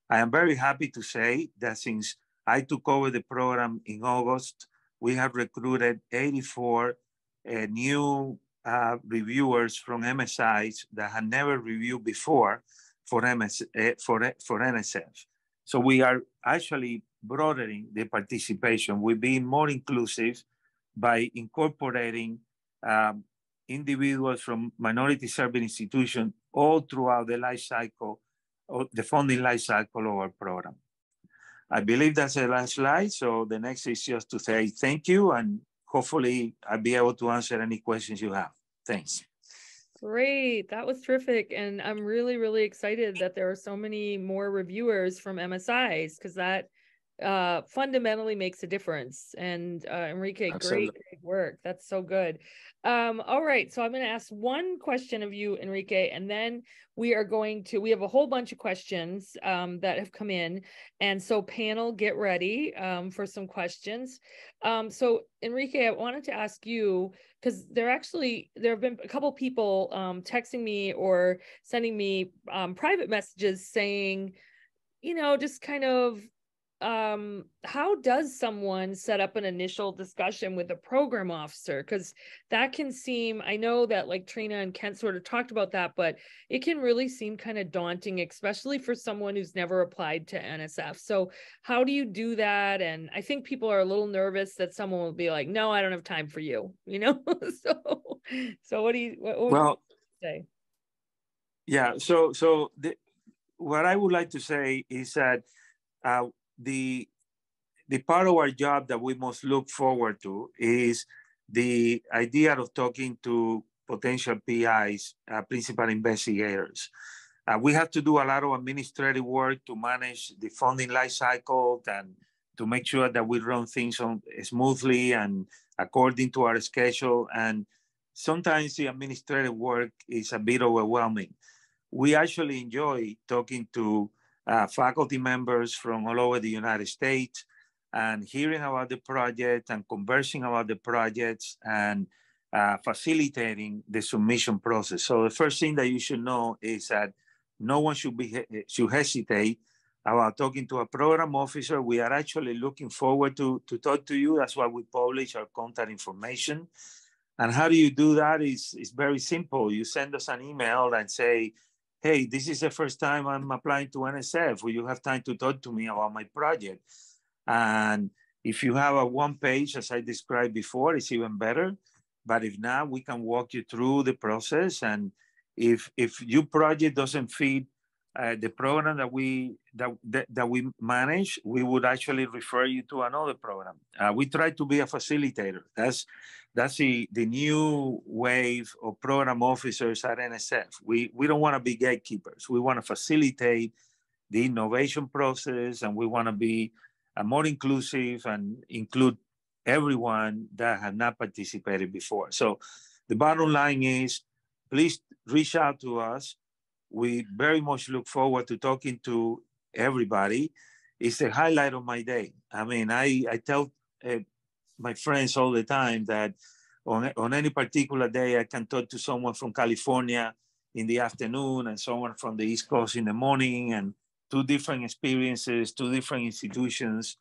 I am very happy to say that since I took over the program in August, we have recruited 84 new reviewers from MSIs that had never reviewed before for NSF. So we are actually broadening the participation. We're being more inclusive by incorporating individuals from minority serving institutions all throughout the life cycle, the funding life cycle of our program. I believe that's the last slide. So the next is just to say thank you, and hopefully I'll be able to answer any questions you have. Thanks. Great. That was terrific. And I'm really, really excited that there are so many more reviewers from MSIs, because that fundamentally makes a difference. And Enrique, great work. That's so good. All right, so I'm going to ask one question of you, Enrique, and then we have a whole bunch of questions that have come in. And so panel, get ready for some questions. So Enrique, I wanted to ask you, because there have been a couple people texting me or sending me private messages saying, just kind of, how does someone set up an initial discussion with a program officer? Because that can seem, I know that like Trina and Kent sort of talked about that, but it can really seem kind of daunting, especially for someone who's never applied to NSF. So how do you do that? And I think people are a little nervous that someone will be like, no, I don't have time for you, so what do you say? Yeah, what I would like to say is that the part of our job that we must look forward to is the idea of talking to potential PIs, principal investigators. We have to do a lot of administrative work to manage the funding life cycle and to make sure that we run things smoothly and according to our schedule. And sometimes the administrative work is a bit overwhelming. We actually enjoy talking to faculty members from all over the United States and hearing about the project and conversing about the projects and facilitating the submission process. So the first thing that you should know is that no one should hesitate about talking to a program officer. We are actually looking forward to talk to you. That's why we publish our contact information. And how do you do that? It's very simple. You send us an email and say, hey, this is the first time I'm applying to NSF. Will you have time to talk to me about my project? And if you have a one page, as I described before, it's even better. But if not, we can walk you through the process. And if your project doesn't fit the program that we manage, we would actually refer you to another program. We try to be a facilitator. That's the new wave of program officers at NSF. We don't want to be gatekeepers. We want to facilitate the innovation process, and we want to be more inclusive and include everyone that had not participated before. So the bottom line is, please reach out to us. We very much look forward to talking to everybody. It's the highlight of my day. I mean, I tell my friends all the time that on any particular day, I can talk to someone from California in the afternoon and someone from the East Coast in the morning, and 2 different experiences, 2 different institutions.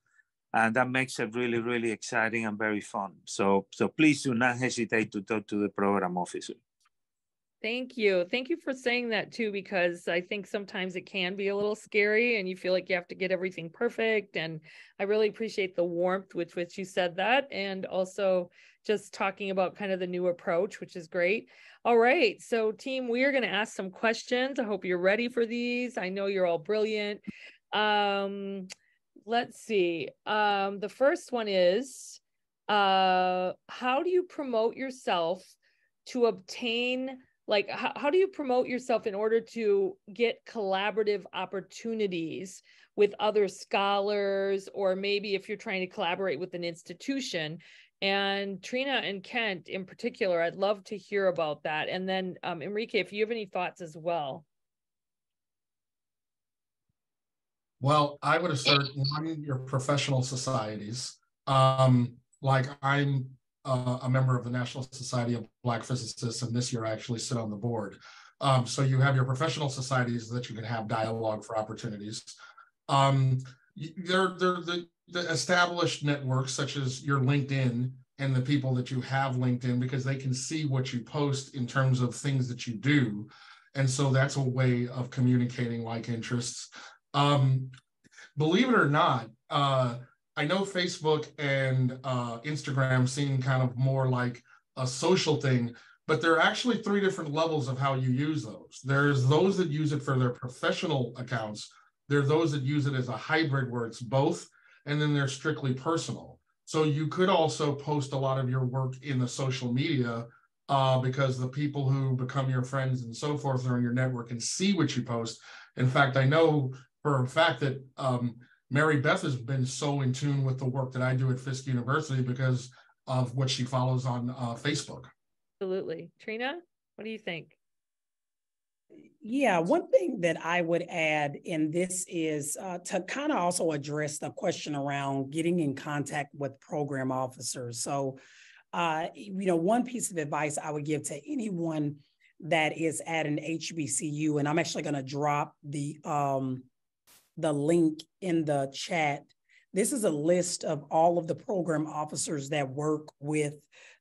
And that makes it really, really exciting and very fun. So please do not hesitate to talk to the program officer. Thank you. Thank you for saying that too, because I think sometimes it can be a little scary and you feel like you have to get everything perfect. And I really appreciate the warmth with which you said that. And also just talking about kind of the new approach, which is great. All right. So team, we are going to ask some questions. I hope you're ready for these. I know you're all brilliant. Let's see. The first one is, how do you promote yourself to obtain, like, how do you promote yourself in order to get collaborative opportunities with other scholars, or maybe if you're trying to collaborate with an institution? And Trina and Kent in particular, I'd love to hear about that. And then Enrique, if you have any thoughts as well. Well, I would assert one, your professional societies. Like I'm a member of the National Society of Black Physicists, and this year I actually sit on the board. So you have your professional societies that you can have dialogue for opportunities. They're the established networks such as your LinkedIn and the people that you have LinkedIn, because they can see what you post in terms of things that you do. And so that's a way of communicating like interests. Believe it or not, I know Facebook and Instagram seem kind of more like a social thing, but there are actually 3 different levels of how you use those. There's those that use it for their professional accounts. There are those that use it as a hybrid where it's both, and then they're strictly personal. So you could also post a lot of your work in the social media because the people who become your friends and so forth are in your network and see what you post. In fact, I know for a fact that Mary Beth has been so in tune with the work that I do at Fisk University because of what she follows on Facebook. Absolutely. Trina, what do you think? Yeah, one thing that I would add in this is to kind of also address the question around getting in contact with program officers. So, one piece of advice I would give to anyone that is at an HBCU, and I'm actually going to drop the link in the chat. This is a list of all of the program officers that work with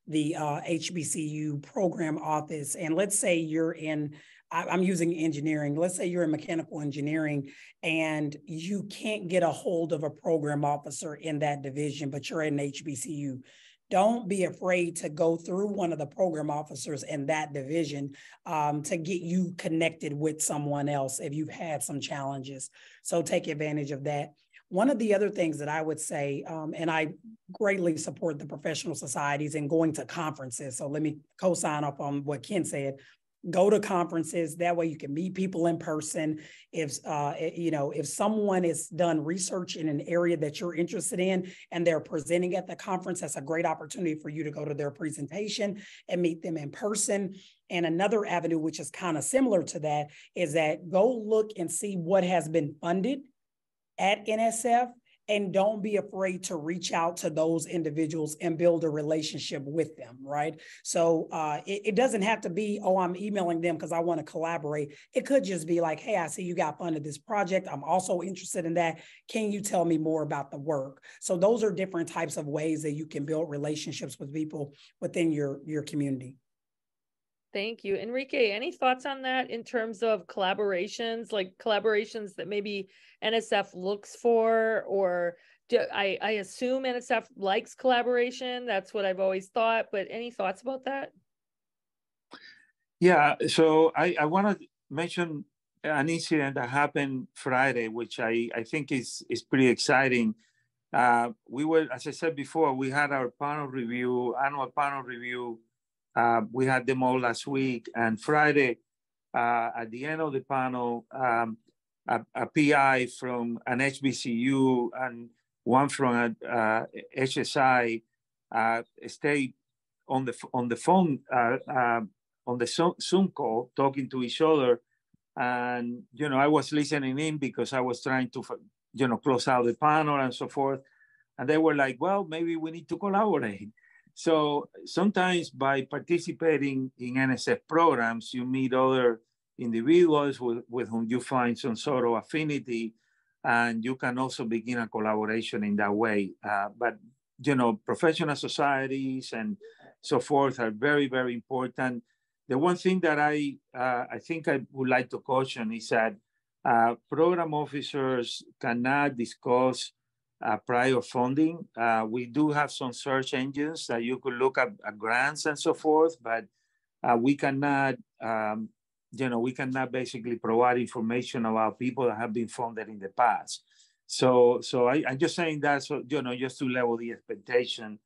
the HBCU program office. And let's say you're in, I'm using engineering. Let's say you're in mechanical engineering and you can't get a hold of a program officer in that division, but you're at an HBCU. Don't be afraid to go through one of the program officers in that division to get you connected with someone else if you've had some challenges. So take advantage of that. One of the other things that I would say, and I greatly support the professional societies and going to conferences. So let me co-sign up on what Ken said. Go to conferences. That way you can meet people in person. If someone has done research in an area that you're interested in and they're presenting at the conference, that's a great opportunity for you to go to their presentation and meet them in person. And another avenue, which is kind of similar to that, is that go look and see what has been funded at NSF, and don't be afraid to reach out to those individuals and build a relationship with them, right? So it doesn't have to be, oh, I'm emailing them because I want to collaborate. It could just be like, hey, I see you got funded this project. I'm also interested in that. Can you tell me more about the work? So those are different types of ways that you can build relationships with people within your community. Thank you. Enrique, any thoughts on that in terms of collaborations, like collaborations that maybe NSF looks for, or I assume NSF likes collaboration. That's what I've always thought, but any thoughts about that? Yeah, so I want to mention an incident that happened Friday, which I think is pretty exciting. We were, as I said before, we had our annual panel review. We had them all last week, and Friday, at the end of the panel, a PI from an HBCU and one from a HSI stayed on the phone, on the Zoom call, talking to each other. And, I was listening in because I was trying to, close out the panel and so forth. And they were like, well, maybe we need to collaborate. So sometimes by participating in NSF programs, you meet other individuals with whom you find some sort of affinity, and you can also begin a collaboration in that way. But, professional societies and so forth are very, very important. The one thing that I think I would like to caution is that program officers cannot discuss prior funding. We do have some search engines that you could look at grants and so forth, but we cannot, we cannot basically provide information about people that have been funded in the past. So I'm just saying that, so, just to level the expectation,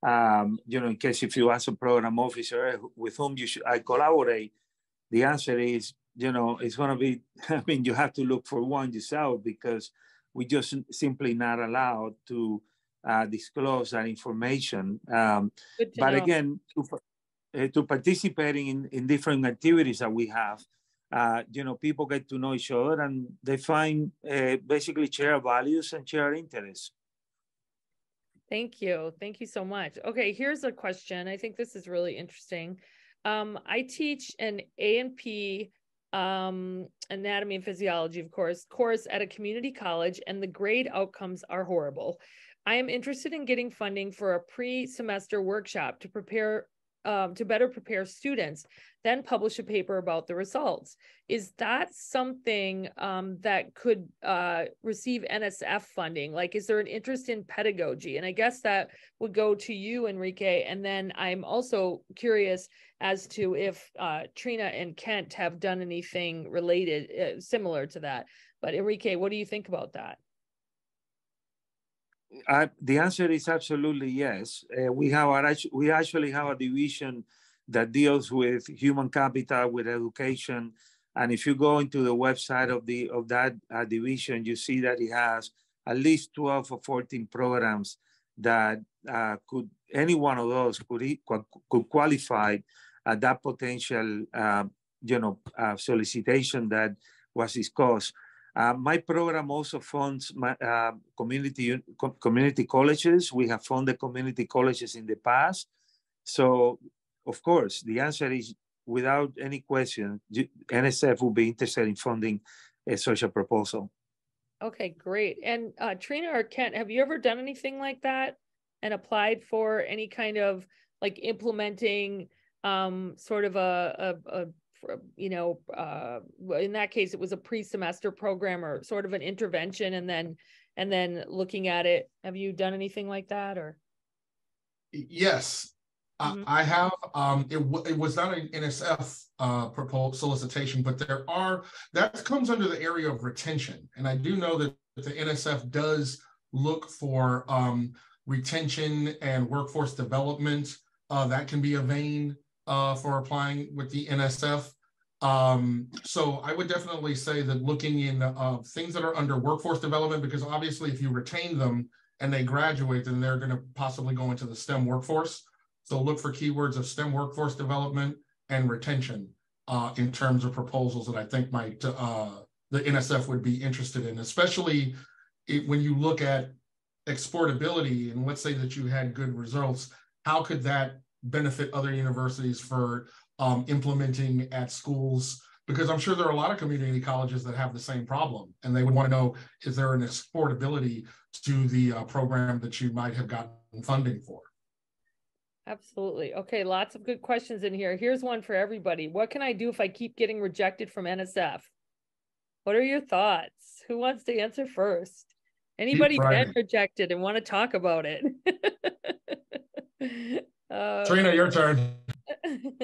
in case if you ask a program officer with whom I collaborate, the answer is, it's going to be, I mean, you have to look for one yourself, because we just simply not allowed to disclose that information. But know. Again, to participating in different activities that we have, people get to know each other, and they find basically share values and share interests. Thank you. Thank you so much. Okay, here's a question. I think this is really interesting. I teach an A&P anatomy and physiology, of course at a community college, and the grade outcomes are horrible. I am interested in getting funding for a pre-semester workshop to better prepare students, then publish a paper about the results. Is that something that could receive NSF funding? Like, is there an interest in pedagogy? And I guess that would go to you, Enrique. And then I'm also curious as to if Trina and Kent have done anything related, similar to that. But Enrique, what do you think about that? The answer is absolutely yes. We actually have a division that deals with human capital, with education, and if you go into the website of that division, you see that it has at least 12 or 14 programs that any one of those could qualify that potential solicitation that was discussed. My program also funds community colleges. We have funded community colleges in the past. So, of course, the answer is, without any question, NSF will be interested in funding such a proposal. Okay, great. And Trina or Kent, have you ever done anything like that and applied for any kind of like implementing sort of in that case, it was a pre-semester program or sort of an intervention, and then looking at it? Have you done anything like that? Or yes, mm-hmm. I have. It was not an NSF proposal solicitation, but that comes under the area of retention, and I do know that the NSF does look for retention and workforce development. That can be a vein for applying with the NSF. So I would definitely say that looking in things that are under workforce development, because obviously if you retain them and they graduate, then they're going to possibly go into the STEM workforce. So look for keywords of STEM workforce development and retention in terms of proposals that I think might the NSF would be interested in, especially when you look at exportability, and let's say that you had good results, how could that benefit other universities for implementing at schools? Because I'm sure there are a lot of community colleges that have the same problem, and they would want to know, is there an exportability to the program that you might have gotten funding for? Absolutely. Okay, lots of good questions in here. Here's one for everybody. What can I do if I keep getting rejected from NSF? What are your thoughts? Who wants to answer first? Anybody been rejected and want to talk about it? Trina, your turn.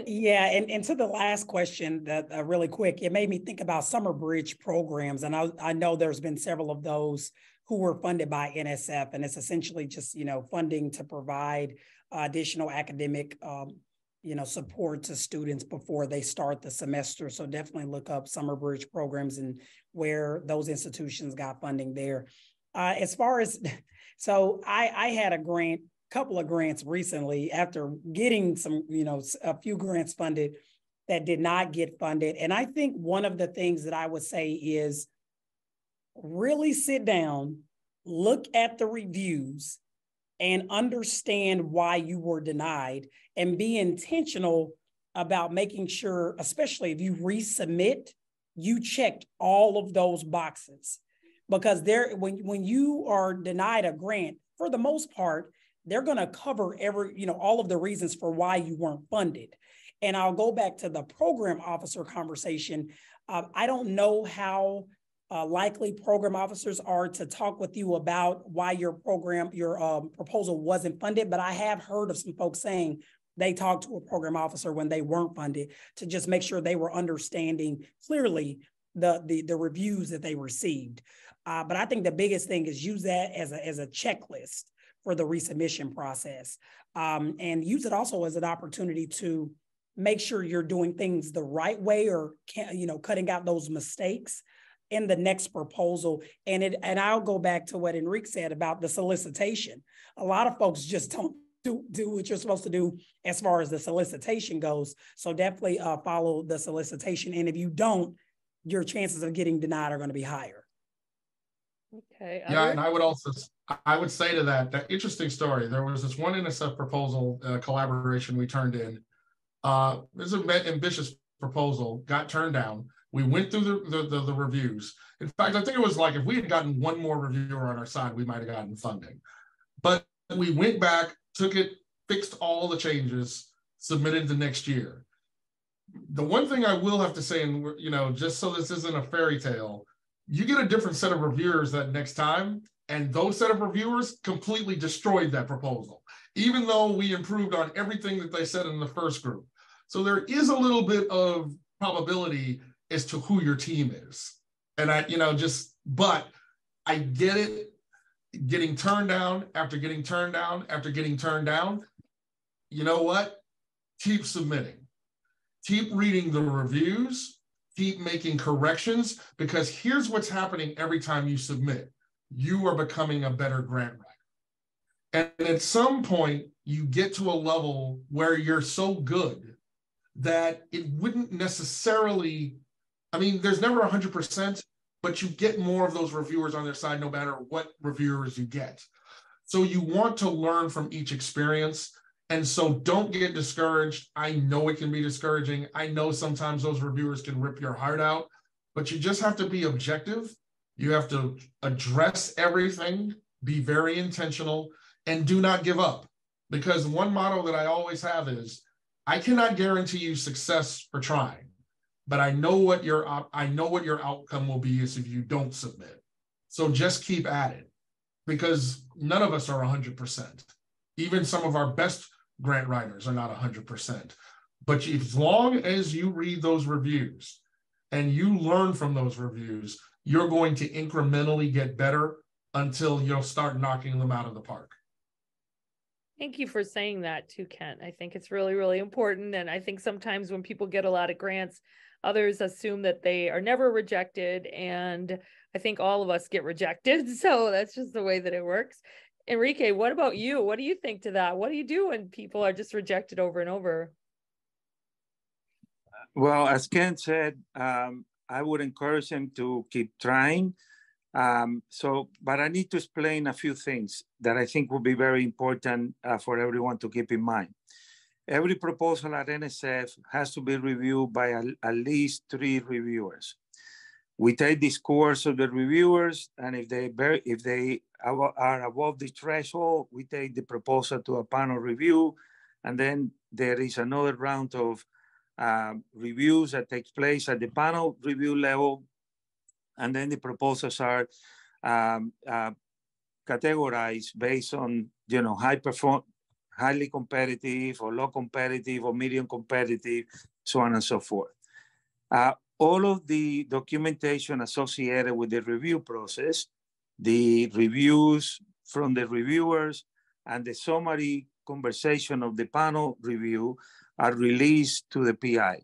Yeah, and to the last question, that really quick, it made me think about summer bridge programs, and I know there's been several of those who were funded by NSF, and it's essentially just funding to provide additional academic support to students before they start the semester. So definitely look up summer bridge programs and where those institutions got funding there. As far as, so I had a couple of grants recently after getting some, a few grants funded that did not get funded. And I think one of the things that I would say is really sit down, look at the reviews, and understand why you were denied, and be intentional about making sure, especially if you resubmit, you checked all of those boxes. Because when you are denied a grant, for the most part, they're going to cover all of the reasons for why you weren't funded. And I'll go back to the program officer conversation. I don't know how likely program officers are to talk with you about why your proposal wasn't funded, but I have heard of some folks saying they talked to a program officer when they weren't funded to just make sure they were understanding clearly the reviews that they received. But I think the biggest thing is use that as a checklist for the resubmission process, and use it also as an opportunity to make sure you're doing things the right way, or cutting out those mistakes in the next proposal. And I'll go back to what Enrique said about the solicitation. A lot of folks just don't do what you're supposed to do as far as the solicitation goes. So definitely follow the solicitation. And if you don't, your chances of getting denied are going to be higher. Okay. Yeah, and I would say to that interesting story. There was this one NSF proposal collaboration we turned in. It was an ambitious proposal, got turned down. We went through the reviews. In fact, I think it was like if we had gotten one more reviewer on our side, we might have gotten funding. But we went back, took it, fixed all the changes, submitted the next year. The one thing I will have to say, and just so this isn't a fairy tale, you get a different set of reviewers that next time, and those set of reviewers completely destroyed that proposal, even though we improved on everything that they said in the first group. So there is a little bit of probability as to who your team is. And but I get it, getting turned down after getting turned down after getting turned down. You know what? Keep submitting. Keep reading the reviews, keep making corrections, because here's what's happening every time you submit. You are becoming a better grant writer. And at some point, you get to a level where you're so good that it wouldn't necessarily, there's never 100%, but you get more of those reviewers on their side no matter what reviewers you get. So you want to learn from each experience. And so don't get discouraged. I know it can be discouraging. I know sometimes those reviewers can rip your heart out, but you just have to be objective. You have to address everything, be very intentional, and do not give up. Because one motto that I always have is, I cannot guarantee you success for trying, but I know what your outcome will be is if you don't submit. So just keep at it, because none of us are 100%. Even some of our best grant writers are not 100%. But as long as you read those reviews and you learn from those reviews, you're going to incrementally get better until you'll start knocking them out of the park. Thank you for saying that too, Kent. I think it's really, really important. And I think sometimes when people get a lot of grants, others assume that they are never rejected. And I think all of us get rejected. So that's just the way that it works. Enrique, what about you? What do you think to that? What do you do when people are just rejected over and over? Well, as Ken said, I would encourage him to keep trying. But I need to explain a few things that I think will be very important for everyone to keep in mind. Every proposal at NSF has to be reviewed by at least 3 reviewers. We take the scores of the reviewers, and if they are above the threshold, we take the proposal to a panel review, and then there is another round of reviews that takes place at the panel review level, and then the proposals are categorized based on highly competitive or low competitive or medium competitive, so on and so forth. All of the documentation associated with the review process, the reviews from the reviewers, and the summary conversation of the panel review are released to the PI.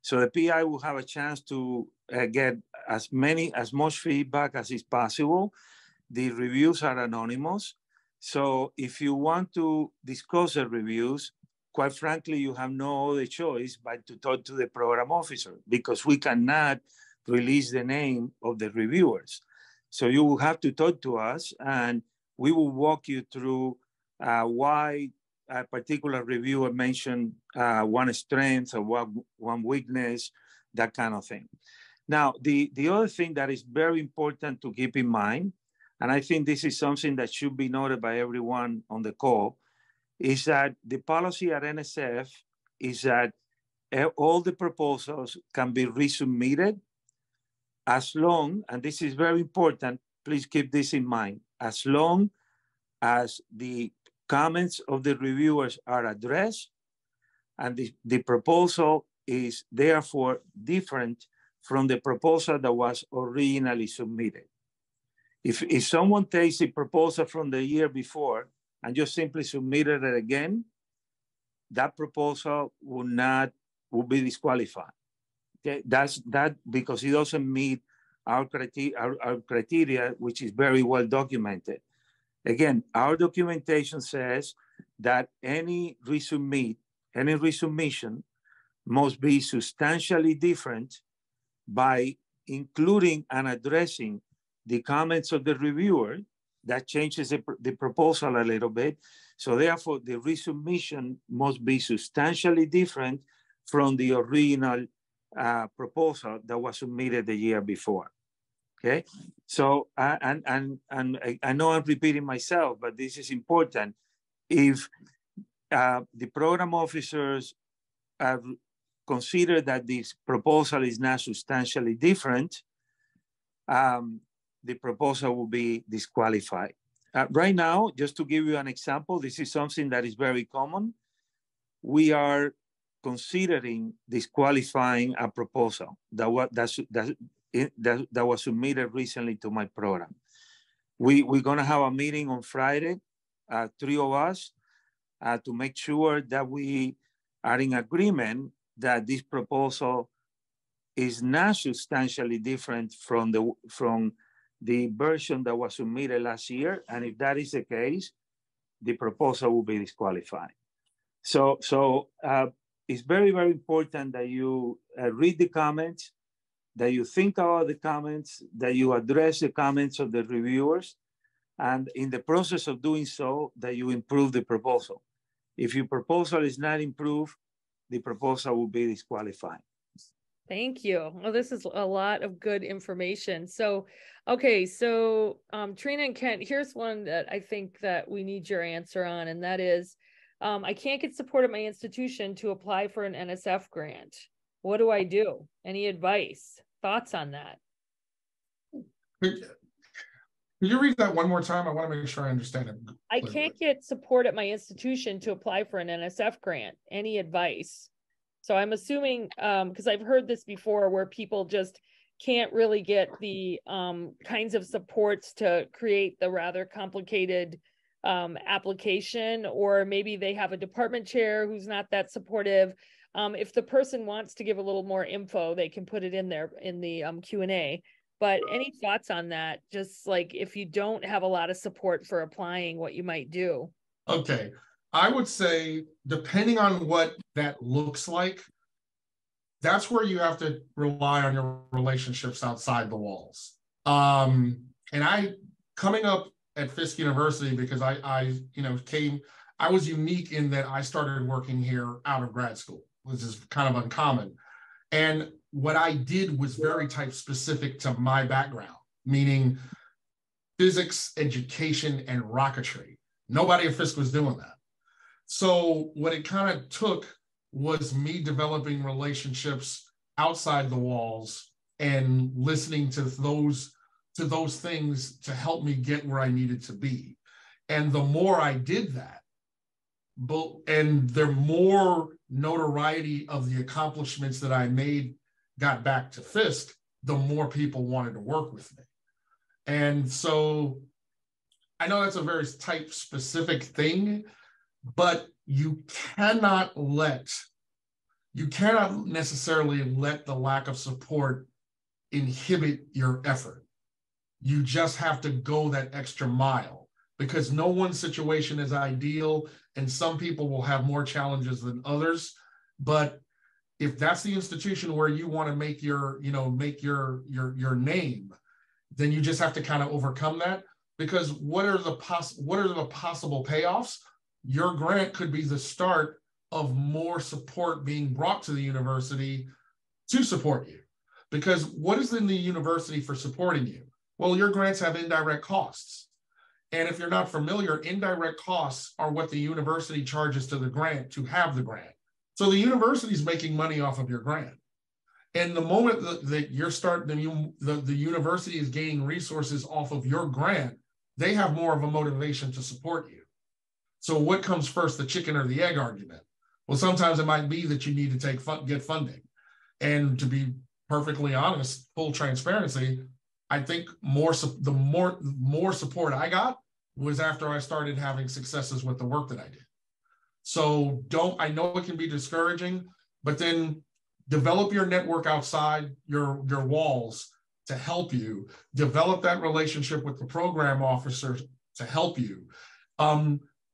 So the PI will have a chance to get as much feedback as is possible. The reviews are anonymous. So if you want to discuss the reviews, quite frankly, you have no other choice but to talk to the program officer, because we cannot release the name of the reviewers. So you will have to talk to us, and we will walk you through why a particular reviewer mentioned one strength or one weakness, that kind of thing. Now, the other thing that is very important to keep in mind, and I think this is something that should be noted by everyone on the call, is that the policy at NSF is that all the proposals can be resubmitted as long, and this is very important, please keep this in mind, as long as the comments of the reviewers are addressed and the proposal is therefore different from the proposal that was originally submitted. If someone takes a proposal from the year before and just simply submitted it again, that proposal will be disqualified. Okay? That's because it doesn't meet our criteria, which is very well documented. Again, our documentation says that any resubmission must be substantially different by including and addressing the comments of the reviewer. That changes the proposal a little bit. So therefore, the resubmission must be substantially different from the original proposal that was submitted the year before. Okay, so and I know I'm repeating myself, but this is important. If the program officers consider that this proposal is not substantially different, the proposal will be disqualified. Right now, just to give you an example, this is something that is very common. We are considering disqualifying a proposal that was submitted recently to my program. We're gonna have a meeting on Friday, 3 of us, to make sure that we are in agreement that this proposal is not substantially different from the version that was submitted last year. And if that is the case, the proposal will be disqualified. So it's very, very important that you read the comments, that you think about the comments, that you address the comments of the reviewers, and in the process of doing so, that you improve the proposal. If your proposal is not improved, the proposal will be disqualified. Thank you. Well, this is a lot of good information. So, okay, so Trina and Kent, here's one that I think that we need your answer on, and that is, I can't get support at my institution to apply for an NSF grant. What do I do? Any advice? Thoughts on that? Could you read that one more time? I want to make sure I understand it. I can't get support at my institution to apply for an NSF grant. Any advice? So I'm assuming, because I've heard this before, where people just can't really get the kinds of supports to create the rather complicated application, or maybe they have a department chair who's not that supportive. If the person wants to give a little more info, they can put it in there in the Q&A. But any thoughts on that? Just like if you don't have a lot of support for applying, what you might do? Okay. I would say, depending on what that looks like, that's where you have to rely on your relationships outside the walls. And coming up at Fisk University, because I was unique in that I started working here out of grad school, which is kind of uncommon. And what I did was very type specific to my background, meaning physics, education, and rocketry. Nobody at Fisk was doing that. So what it kind of took was me developing relationships outside the walls and listening to those things to help me get where I needed to be. And the more I did that, and the more notoriety of the accomplishments that I made got back to Fisk, the more people wanted to work with me. And so I know that's a very type specific thing, but you cannot necessarily let the lack of support inhibit your effort. You just have to go that extra mile, because no one situation is ideal, and some people will have more challenges than others. But if that's the institution where you want to make your name, then you just have to kind of overcome that. Because what are the possible payoffs? Your grant could be the start of more support being brought to the university to support you. Because what is in the university for supporting you? Well, your grants have indirect costs. And if you're not familiar, indirect costs are what the university charges to the grant to have the grant. So So the university is making money off of your grant. And the moment that you're starting, the university is gaining resources off of your grant, they have more of a motivation to support you. So what comes first, the chicken or the egg argument? Well, sometimes it might be that you need to get funding. And to be perfectly honest, full transparency, I think the more support I got was after I started having successes with the work that I did. So I know it can be discouraging, but then develop your network outside your walls to help you. Develop that relationship with the program officer to help you.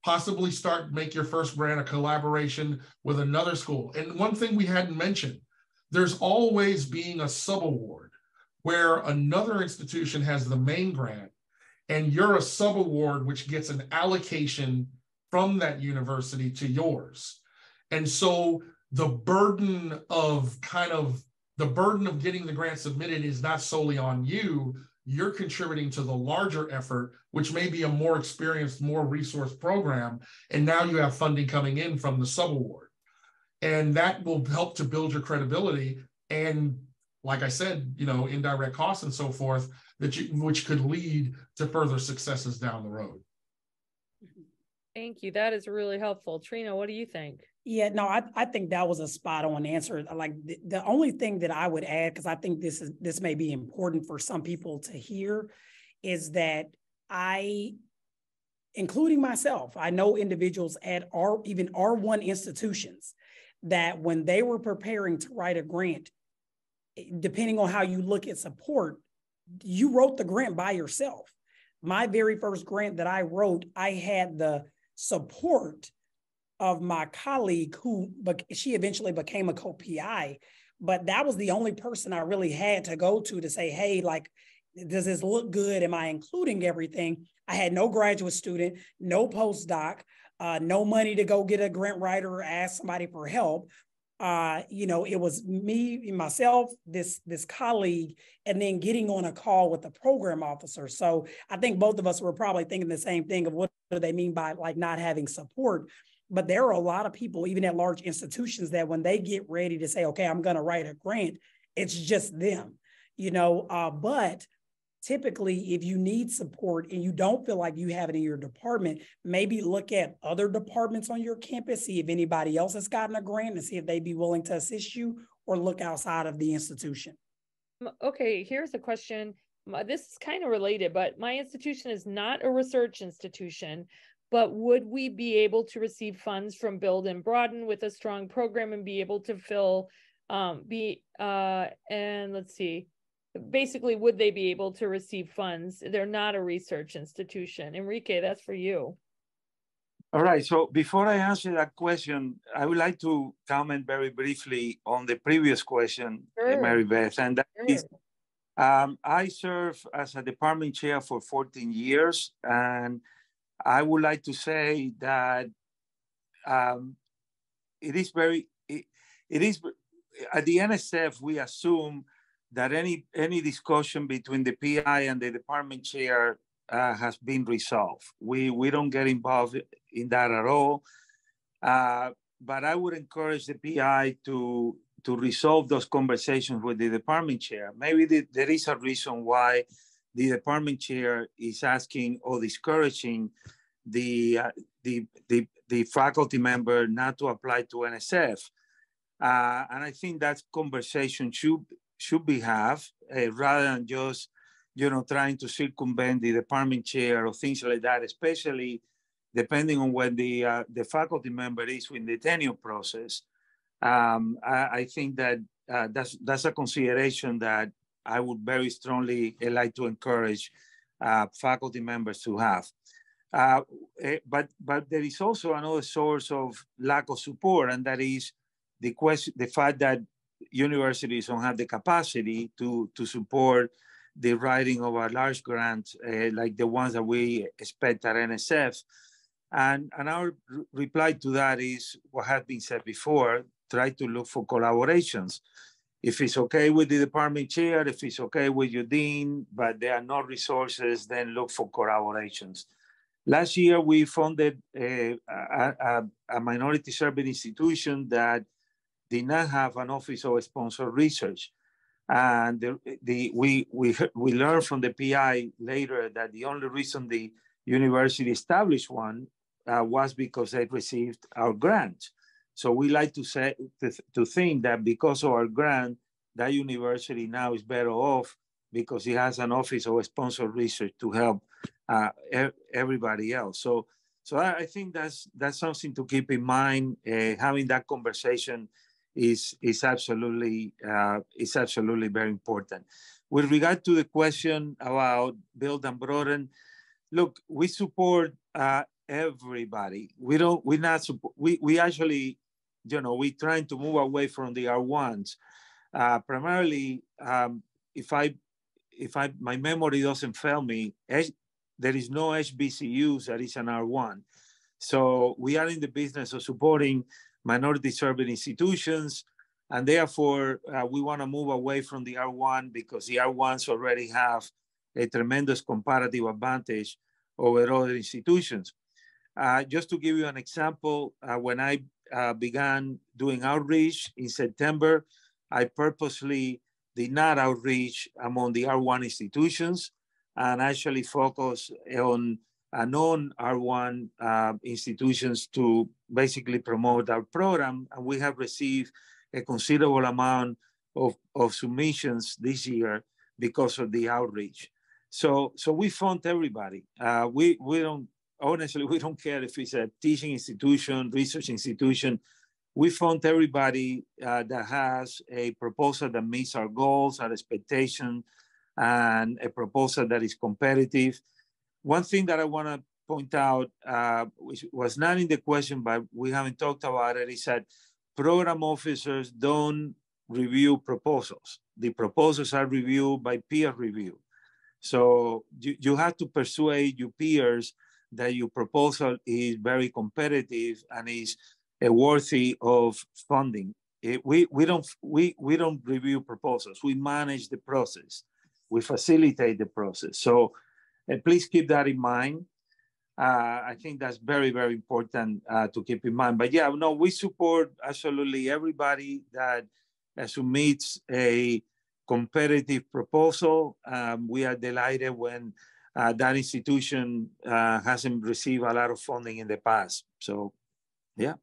Possibly make your first grant a collaboration with another school. And one thing we hadn't mentioned, there's always being a subaward where another institution has the main grant and you're a subaward which gets an allocation from that university to yours. And so the burden of getting the grant submitted is not solely on you. You're contributing to the larger effort, which may be a more experienced, more resource program. And now you have funding coming in from the subaward. And that will help to build your credibility. And like I said, indirect costs and so forth, which could lead to further successes down the road. Thank you. That is really helpful. Trina, what do you think? Yeah, no, I think that was a spot on answer. Like the only thing that I would add, because I think this may be important for some people to hear, is that including myself, I know individuals at even R1 institutions that when they were preparing to write a grant, depending on how you look at support, you wrote the grant by yourself. My very first grant that I wrote, I had the support of my colleague she eventually became a co-PI, but that was the only person I really had to go to say, hey, like, does this look good? Am I including everything? I had no graduate student, no postdoc, no money to go get a grant writer or ask somebody for help. It was me, myself, this colleague, and then getting on a call with the program officer. So I think both of us were probably thinking the same thing of what do they mean by like not having support. But there are a lot of people, even at large institutions, that when they get ready to say, okay, I'm going to write a grant, it's just them, but typically, if you need support and you don't feel like you have it in your department, maybe look at other departments on your campus, see if anybody else has gotten a grant and see if they'd be willing to assist you, or look outside of the institution. Okay, here's a question. This is kind of related, but my institution is not a research institution, but would we be able to receive funds from Build and Broaden with a strong program and be able to fill, and let's see, basically, would they be able to receive funds? They're not a research institution. Enrique, that's for you. All right. So before I answer that question, I would like to comment very briefly on the previous question, Sure. Mary Beth. And that Sure. is, I serve as a department chair for 14 years. And I would like to say that it is at the NSF, we assume that any discussion between the PI and the department chair has been resolved. We don't get involved in that at all. But I would encourage the PI to resolve those conversations with the department chair. Maybe there is a reason why the department chair is asking or discouraging the faculty member not to apply to NSF. And I think that conversation should be have rather than just trying to circumvent the department chair or things like that, especially depending on when the faculty member is in the tenure process. I think that that's a consideration that I would very strongly like to encourage faculty members to have. But there is also another source of lack of support, and that is the fact that universities don't have the capacity to support the writing of a large grant like the ones that we expect at NSF. And our reply to that is what has been said before: try to look for collaborations. If it's okay with the department chair, if it's okay with your dean, but there are no resources, then look for collaborations. Last year, we funded a minority serving institution that did not have an office of sponsored research. And we learned from the PI later that the only reason the university established one was because they received our grant. So we like to think that because of our grant, that university now is better off because it has an office of sponsored research to help everybody else. So I think that's something to keep in mind. Having that conversation is absolutely very important. With regard to the question about Build and Broaden, look, we support everybody. We actually, we're trying to move away from the R1s. Primarily, if my memory doesn't fail me, there is no HBCUs that is an R1. So we are in the business of supporting minority serving institutions, and therefore we want to move away from the R1 because the R1s already have a tremendous comparative advantage over other institutions. Just to give you an example, when I began doing outreach in September, I purposely did not outreach among the R1 institutions and actually focus on non-R1 institutions to basically promote our program. And we have received a considerable amount of submissions this year because of the outreach. So we fund everybody. We don't care if it's a teaching institution, research institution. We fund everybody that has a proposal that meets our goals, our expectation, and a proposal that is competitive. One thing that I want to point out, which was not in the question, but we haven't talked about it, is that program officers don't review proposals. The proposals are reviewed by peer review. So you have to persuade your peers that your proposal is very competitive and is worthy of funding. We don't review proposals. We manage the process. We facilitate the process. So please keep that in mind. I think that's very, very important to keep in mind. But yeah, no, we support absolutely everybody that submits a competitive proposal. We are delighted when that institution hasn't received a lot of funding in the past. So, yeah.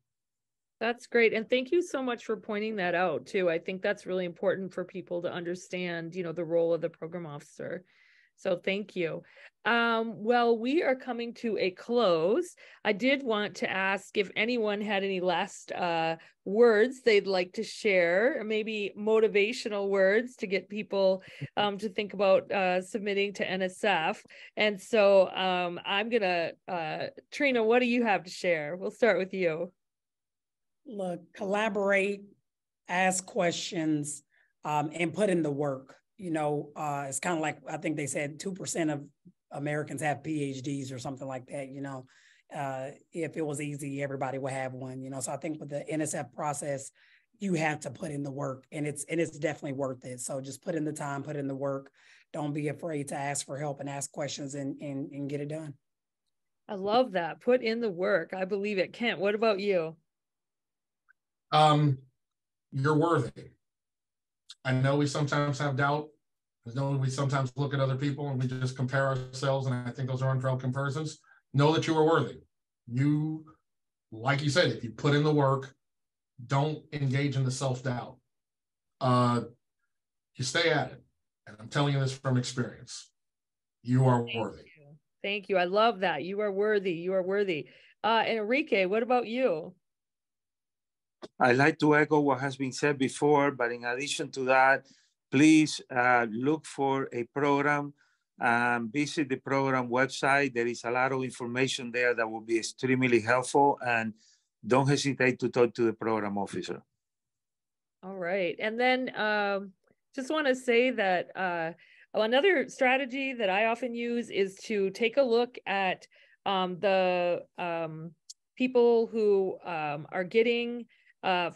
That's great. And thank you so much for pointing that out too. I think that's really important for people to understand, the role of the program officer. So thank you. Well, we are coming to a close. I did want to ask if anyone had any last words they'd like to share, or maybe motivational words to get people to think about submitting to NSF. And so I'm gonna, Trina, what do you have to share? We'll start with you. Look, collaborate, ask questions, and put in the work. It's kind of like, I think they said 2% of Americans have PhDs or something like that. If it was easy, everybody would have one, So I think with the NSF process, you have to put in the work, and it's definitely worth it. So just put in the time, put in the work. Don't be afraid to ask for help and ask questions and get it done. I love that. Put in the work. I believe it. Kent, what about you? You're worthy. I know we sometimes have doubt. I know we sometimes look at other people and we just compare ourselves, and I think those are unfair comparisons. Know that you are worthy. You, like you said, if you put in the work, don't engage in the self-doubt. You stay at it. And I'm telling you this from experience. You are worthy. Thank you. I love that. You are worthy. You are worthy. Enrique, what about you? I'd like to echo what has been said before, but in addition to that, please look for a program, visit the program website. There is a lot of information there that will be extremely helpful, and don't hesitate to talk to the program officer. All right. And then just want to say that another strategy that I often use is to take a look at the people who are getting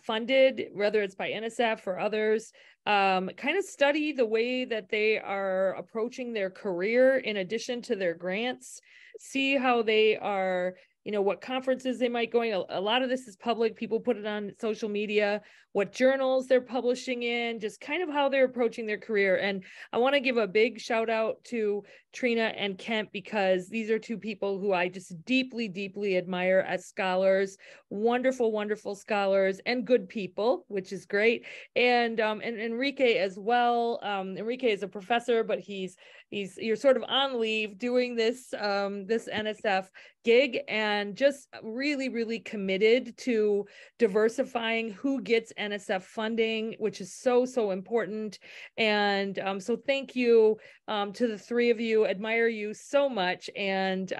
funded, whether it's by NSF or others, kind of study the way that they are approaching their career in addition to their grants, see how they are you know, what conferences they might going. A lot of this is public. People put it on social media, what journals they're publishing in, just kind of how they're approaching their career. And I want to give a big shout out to Trina and Kent, because these are two people who I just deeply, deeply admire as scholars, wonderful, wonderful scholars and good people, which is great. And Enrique as well. Enrique is a professor, but you're sort of on leave doing this this NSF gig, and just really, really committed to diversifying who gets NSF funding, which is so, so important. And so thank you to the three of you. Admire you so much. And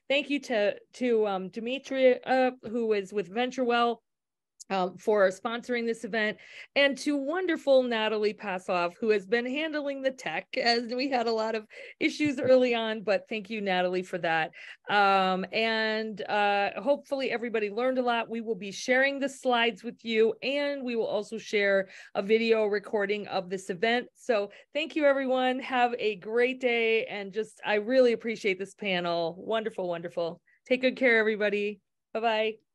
thank you to Demetria, who is with VentureWell, for sponsoring this event, and to wonderful Natalie Passoff, who has been handling the tech, as we had a lot of issues early on, but thank you, Natalie, for that. Hopefully everybody learned a lot. We will be sharing the slides with you, and we will also share a video recording of this event. So thank you, everyone. Have a great day, and I really appreciate this panel. Wonderful, wonderful. Take good care, everybody. Bye-bye.